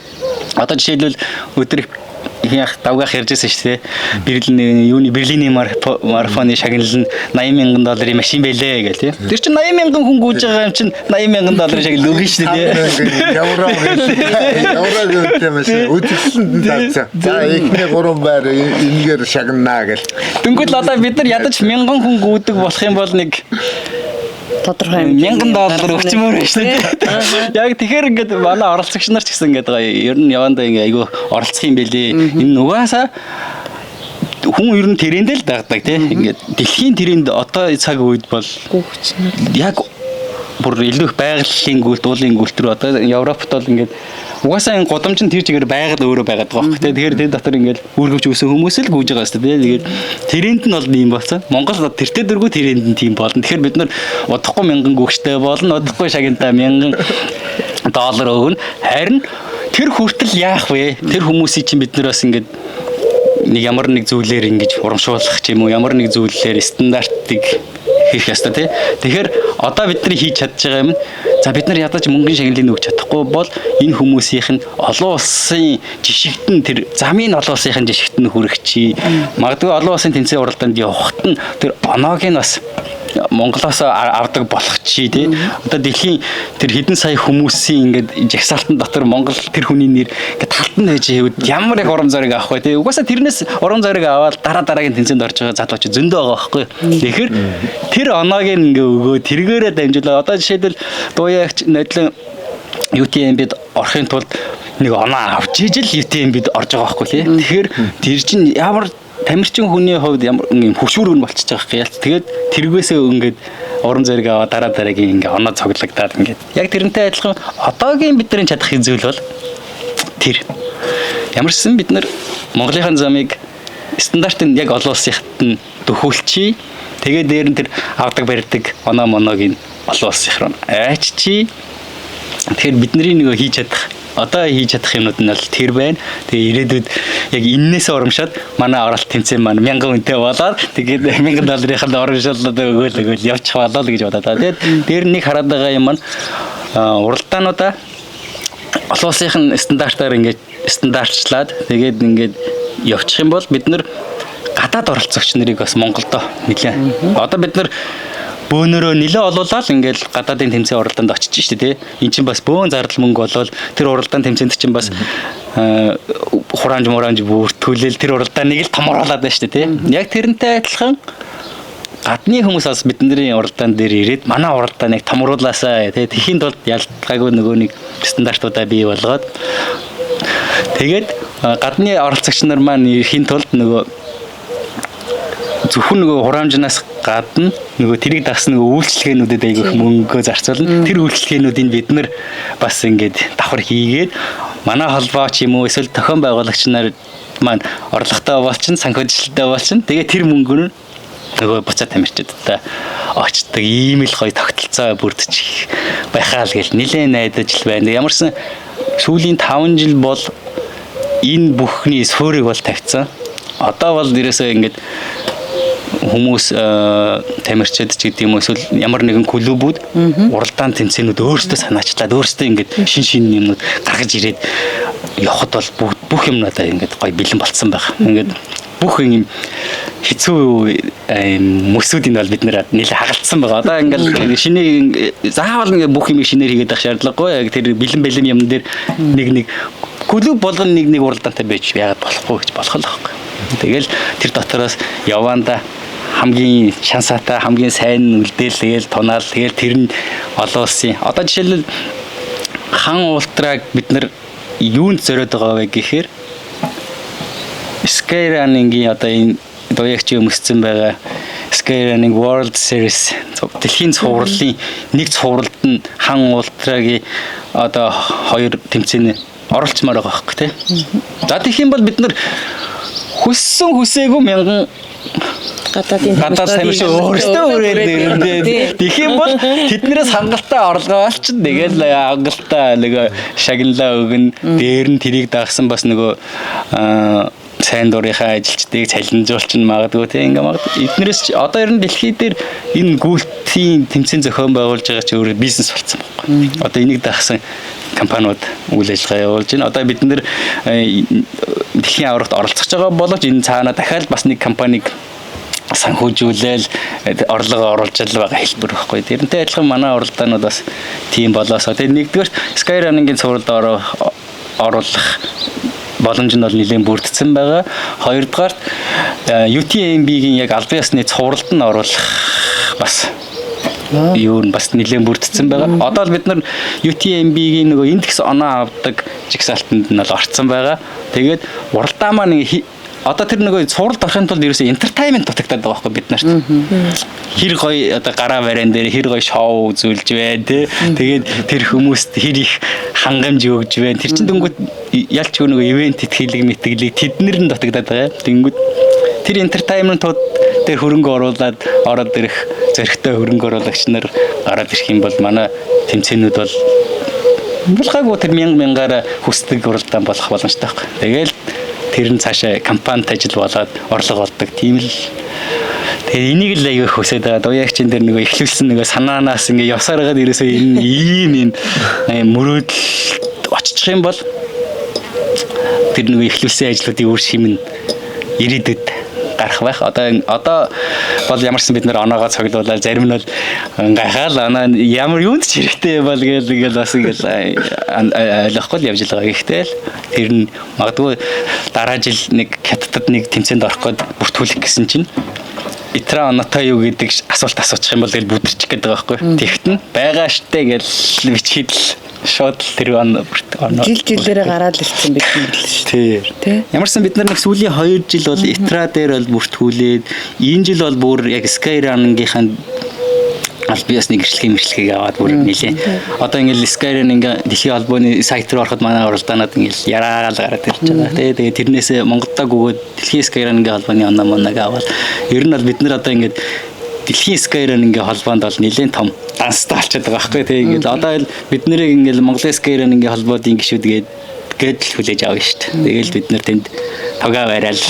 одоо жишээлбэл өдөр их давгаах ярьжсэн шүү дээ. Берлиний марафоны шагналал нь $80,000 машин байлээ гэл тий. Тэр чинь $80,000 хүн гүйж байгаа юм чинь $80,000 шагнал өгнө шүү дээ. Явраа гэдэг машин үдгсэн таацаа. За ихний 3 байр энэгээр шагнаа гэл. Тэнгүүд л одоо бид нар ядаж 1000 хүн гүйдэг болох юм бол нэг тодорхой $1,000 өгчмөр байна шүү дээ. Яг тэгэхээр ингээд манай оролцогч нар ч гэсэн ингээд ер нь явандаа ингээ айгүй оролцох юм бэлээ. Энэ угаасаа хүн ер нь тэрэндээ л дагдаг тийм ингээд дэлхийн тэрэнд одоо цаг үед бол яг бүр илүү их байгалийн гүйлт, уулын гүйлт рүү одоо Европт бол ингээд угаасаа энэ годамж нь тэр чигээр байгаль өөрөө байгаад байгаа байхгүй тийм. Тэгэхээр тэр дотор ингээд үүргэвч өсөн хүмүүс л гүйж байгаа шүү дээ. Тэгээд тэрэнд нь бол ийм болсон. Монгол тэртээ дөрвөө тэрэнд нь тийм болно. Тэгэхээр бид нар удахгүй 1000 гүгчтэй болно. Удахгүй шагналтаа $1,000 өгнө. Харин тэр хүртэл яах вэ? Тэр хүмүүсийг чинь бид нар бас ингээд нэг ямар нэг зүйлээр ингэж урамшуулах ч юм уу, ямар нэг зүйлээр стандартыг хийх ёстой тий. Тэгэхээр одоо бид нар хийж чадж байгаа юм. За бид нар ядаж мөнгөний шагналыг өгч чадахгүй бол энэ хүмүүсийнх нь олон улсын жишгт нь тэр замын олон улсын жишгт нь хүрэх чи. Магадгүй олон улсын тэмцээн уралдаанд явахт нь тэр оноог нь бас Монголоос авдаг болох чи тий. Одоо дэлхийн тэр хэдэн сая хүмүүсийн ингээд жагсаалтан дотор Монгол тэр хүний нэр ингээд талтан байж хэвд ямар их урам зориг авах вэ тий. Угаасаа тэрнээс урам зориг аваад дараагийн тэмцээнд орж байгаа залууч зөндөө байгаа байхгүй. Тэгэхээр тэр оноог ингээ өгөө тэргээрээ дамжуулаад одоо жишээлбэл дууягч нодлон UTMB-д орохын тулд нэг оноо авч ижил UTMB-д орж байгаа байхгүй тий. Тэгэхээр тэр чинь ямар тамирчин хүний хувьд ямар юм хөшүүргэн болчихж байгаа юм. Тэгээд тэргөөсөө ингээд урам зориг аваад дараагийн ингээ оноо цоглогдаад ингээд яг тэрнтэй адилхан одоогийн бидний чадах зүйл бол тэр ямар ч сан бид нар Монголын замыг стандартын яг олон улсынхад нь дөхүүлчихье. Тэгээд дээр нь тэр авдаг барьдаг оноо моноог нь олон улсынх руу айччихье. Тэгэхээр бидний нөгөө хийж чадах одоо хийж чадах юмуд нь бол тэр байна. Тэгээ ирээдүйд яг эннээс урамшаад манай оролт тэмцээн маань 1000 хүнтэй болоод тэгээд $1,000-ийн урамшууллаад өгөөл явчих болоо л гэж бодоод. Тэгээд дээр нэг хараад байгаа юм маань уралдаануудаа олон улсын стандартаар ингээд стандартчлаад тэгээд ингээд явчих юм бол бид нар гадаад оролцогч нарыг бас Монголдо нэлээ. Одоо бид нар бөөнөрөө нэлээ олуулаад ингээл гадаадын тэмцээн уралдаанд очиж штэ тий. Эн чинь бас бөөн зардал мөнгө болоод тэр уралдаан тэмцээнд чинь бас хураанж бүртгүүлэл тэр уралдааныг л томруулаад байна штэ тий. Яг тэрнтэй адилхан гадны хүмүүс бас бидний уралдаан дээр ирээд манай уралдааныг томруулаасаа тий. Тэхийн тулд ялгаагүй нөгөө нэг стандартуудаа бий болгоод тэгээд гадны оролцогч нар маань ирэхийн тулд нөгөө зөвхөн нөгөө хураамжнаас гадна нөгөө тэрийг дагсан нөгөө үйлчлэгээнүүдэд айгүйх мөнгө зарцуулна. Тэр үйлчлэгээнүүдийг бид нар бас ингээд давхар хийгээд манай холбоо ч юм уу эсвэл зохион байгуулагч нар маань орлоготой болчин, санхүүжилттэй болчин. Тэгээ тэр мөнгөөр нөгөө буцаад тамирчидтай очдөг ийм л гоё тогтолцоо бүрдчих байхаа л гэл нилээн найдаж л байна. Ямарсан сүүлийн 5 жил бол энэ бүхний суурийг бол тавьсан. Одоо бол ерөөсөө ингээд хүмүүс тамирчид ч гэдэг юм эсвэл ямар нэгэн клубүүд уралдаан тэмцээнүүд өөрсдөө санаачлаад өөрсдөө ингээд шин юмнууд гаргаж ирээд явхад бол бүх юмнуудаа ингээд гоё бэлэн болцсон байх. Ингээд бүх юм хэцүү мөсүүдийн бол бид нэр нэлээд хагалцсан байгаа. Одоо ингээд шинэ заавал ингээд бүх юм шинээр хийгээд байх шаардлагагүй. Яг тэр бэлэн юм дээр нэг клуб болгон нэг уралдаантай байж яагаад болохгүй гэж болох л байхгүй. Тэгэл тэр дотороос яваанда хамгийн шансаатай хамгийн сайн үлдээл тэгэл тунаал тэгэл тэр нь олон улсын одоо жишээлбэл хан ултраг бид нар юунд зориод байгаа вэ гэхээр Skyrunning-ийн одоо энэ дуягч өмссөн байгаа Skyrunning World Series дэлхийн цувралын нэг цувралд нь хан ультрагийн одоо 2 тэмцээний оролцмоор байгаа байхгүй тий. За тэгэх юм бол бид нар хүссэн хүсээгүй мянган гадаад тамирч өөрөөсөө үрээд тэгэх юм бол тэднээс хангалттай орлогоо олчихно. Тэгэл хангалттай нэг шагналаа өгнө. Дээр нь тэрийг дагсан бас нөгөө сайн дурынхаа ажилчдыг цалинжуулч магадгүй тийм ингээ магадгүй эднэрээс одоо ер нь дэлхий дээр энэ гүйлтийн тэмцээн зохион байгуулж байгаа ч өөрөө бизнес болсон байхгүй. Одоо энийг дагсан компаниуд үйл ажиллагаа явуулж байна. Одоо бид нэр дэлхийн аврагт оролцож байгаа боловч энэ цаана дахиад бас нэг компанийг санхүүжүүлэл орлого оруулж байгаа хэлбэр байхгүй. Тэрнтэй адилхан манай уралдаанууд бас тийм болоосоо. Тэгээд нэгдүгээр Skyrunning-ийн цувралд оруулах боломж нь бол нэлээд бүрдсэн байгаа. Хоёрдугаар UTMB-гийн яг албан ёсны цувралд нь оруулах бас юу нь бас нэлээд бүрдсэн байгаа. Одоо л бид нар UTMB-гийн нөгөө индекс оноо авдаг жигсаалтанд нь бол орцсон байгаа. Тэгээд уралдаан маань одоо тэр нөгөө цувралд орохын тулд ерөөсөө entertainment дутагдаад байгаа байхгүй бид нарт. Хэр гоё одоо гараа бараан дээр хэр гоё шоу үзүүлж байна тий. Тэгээд тэр хүмүүст хэр их хангамж өгж байна. Тэр чинь дөнгөд ялч нөгөө ивент итгэлэг мэтгэлэг тэднэр нь дутагдаад байгаа. Тэнгүүд тэр entertainment-ууд дээр хөрөнгө оруулаад ороод ирэх зөрөгтэй хөрөнгө оруулагч нар гараад ирэх юм бол манай тэмцээнүүд бол булгаагүй тэр мянгаараа хүсдэг уралдаан болох боломжтой байхгүй. Тэгээл тэр нь цаашаа компанид ажил болоод орлого олдог тийм л. Тэгээ энийг л аяг хүсээд байгаа. Дуягчин дээр нөгөө ихлүүлсэн нөгөө санаанаас ингээ явсараад ерөөсөө ийм мөрөөдөл очих юм бол тэр нөгөө ихлүүлсэн ажлуудын үр шим нь ирээдүйд гарах байх. Одоо бол ямарсан бид нэр оноогоо цоглуулаад зарим нь бол гайхаал ямар юунд ч хэрэгтэй бол гээл бас ингээл ойлгохгүй явж байгаа. Гэхдээ л тэр нь магадгүй дараа жил нэг хятадд нэг тэмцээнд орох гээд бүртгүүлэх гэсэн чинь Итра онотой юу гэдэг асуулт асуучих юм бол тэгэл бүдэрчих гээд байгаа байхгүй. Тэгтэн байгаа штэ гэл бичгээд л шууд тэр жилээрээ гараад ирсэн бид юм л шүү. Тий. Ямарсан бид нар нэг сүүлийн 2 жил бол Итра дээр бол бүртгүүлээд энэ жил бол бүр яг Skyrunning-ийнхаа албан ёсны гэрчлэгийг аваад бүр нэлээ. Одоо ингээл Skyrunning-ийн дэлхийн албаны сайт руу ороход манай уралдаанууд ингээл яраагаал гараад ирж байгаа. Тэгээ тэрнээс Монголдоо гүгээд дэлхийн Skyrunning-ийн албаны оноо моног аваад ер нь бол бид нар одоо ингээд дэлхийн Skyrunning-ийн холбоонд бол нэлээд том данстай болчиход байгаа байхгүй. Тэгээ ингээл одоо бид нарыг ингээл Монголын Skyrunning-ийн холбоодын гишүүд гэдэл хүлээж авна шүү дээ. Тэгээл бид нар тэнд тогаа барайл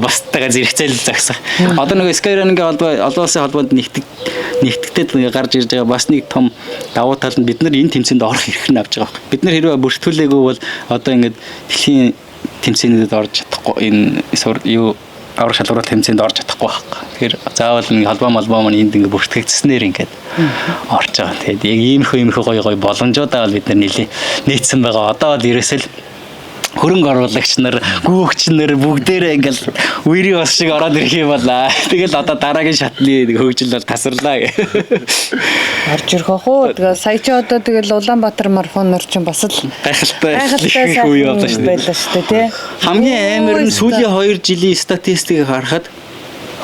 бастайгаа зэрэгцээл загсах. Одоо нөгөө Skyrunning-ийн олон улсын холбоонд нэгтгэдэд гарч ирж байгаа бас нэг том давуу тал нь бид нар энэ тэмцээнд орох эрх нь авч байгаа байхгүй. Бид нар хэрвээ бүртгүүлээгүй бол одоо ингээд дэлхийн тэмцээнүүдэд орж чадахгүй энэ аврах шалгуур тэмцээнд орж чадахгүй байхгүй. Тэгэхээр заавал нэг холбоо маань энд ингээд бүртгэгдсэнээр ингээд орж байгаа. Тэгээд яг иймэрхүү гоё боломжуудаа бол бид нар нээсэн байгаа. Одоо бол ерөөсөө хөрөнгө оруулагч нар, гүүгч нар бүгдээрээ ингээл үерийн бас шиг ороод ирэх юм байна. Тэгэл одоо дараагийн шатны хөгжил бол тасарлаа. Орж ирэх хөө. Тэгээ сая ч одоо тэгэл Улаанбаатар марафоноор ч бас л гайхалтай үе боллоо шүү дээ тий. Хамгийн амар нь сүүлийн 2 жилийн статистикийг харахад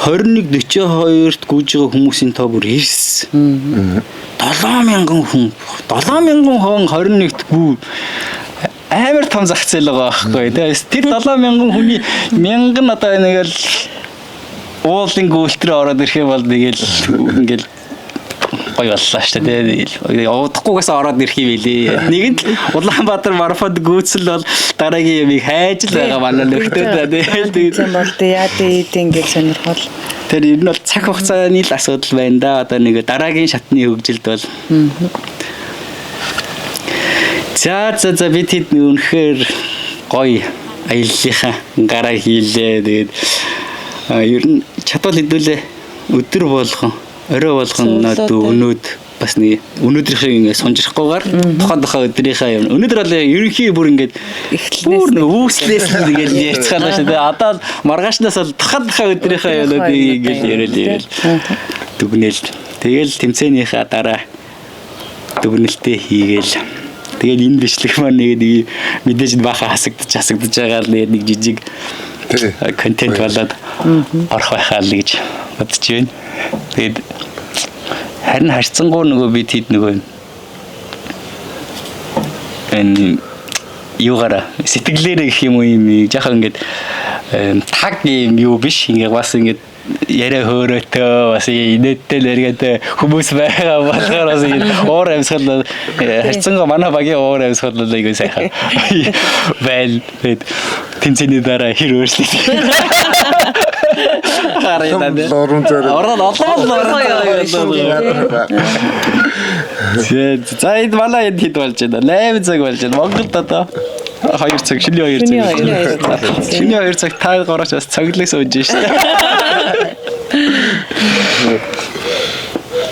21-42-т гүйж байгаа хүмүүсийн тоо бүр ирсэн. 7000 хүн 21-т гүү амар том зах зээл байгаа байхгүй. Тэр 7000 хүний 1000 одоо нэгэл уулын гүйлтрээ ороод ирэх юм бол ингээл гоё боллоо шүү дээ. Удахгүйгээс ороод ирэх юм билий. Нэгэнд Улаанбаатар марафонд гүйцэл бол дараагийн ямиг хайж л байгаа манай нөхдөд. Тийм бол яа дээ ингээд сонирхол. Тэр ер нь бол цаг хугацааны л асуудал байна да. Одоо нэг дараагийн шатны хөгжилд бол за бид хэд үнэхээр гоё аяллахаа гараа хийлээ. Тэгээд ер нь чадвал хэдүүлээ өдөр болгон орой болгон өнөөд бас нэг өнөөдрийн шиг ингээд сунжрахгүйгээр тухайн өдрийнхаа юм. Өнөөдөр бол ерөнхий бүр ингээд бүр нэг үүслээс л ингээд яцгаалаа шүү дээ. Одоо маргаашнаас бол тухайн өдрийнхаа юмнуудыг ингээд яриад дүгнээл. Тэгэл тэмцээнийхаа дараа дүгнэлтээ хийгээл. Тэгээд энэ бичлэг маань нэг мэдээж баха хасагдаж байгаа л нэг жижиг контент болоод орох байхаа л гэж бодож байна. Тэгээд харин харьцангуй нөгөө бид хэд нөгөө энэ юугаараа сэтгэлээрээ гэх юм уу юм жоохон ингээд таг юм юу биш ингээ бас ингээ яриа хөөрөөтөө бас инээдтэй нэргээд хүмүүс байгаа болохоор бас уур амьсгал харьцангуй манай багийн уур амьсгал айгүй сайхан байл тэнцэний дараа хэр өөрчлөлт За энэ манай энэ хэд болж байна? 8 цаг болж байна. Монголд одоо 2 цаг, шөнийн 2 цаг. Шөнийн 2 цаг та гараач бас цаглаас унж шээ.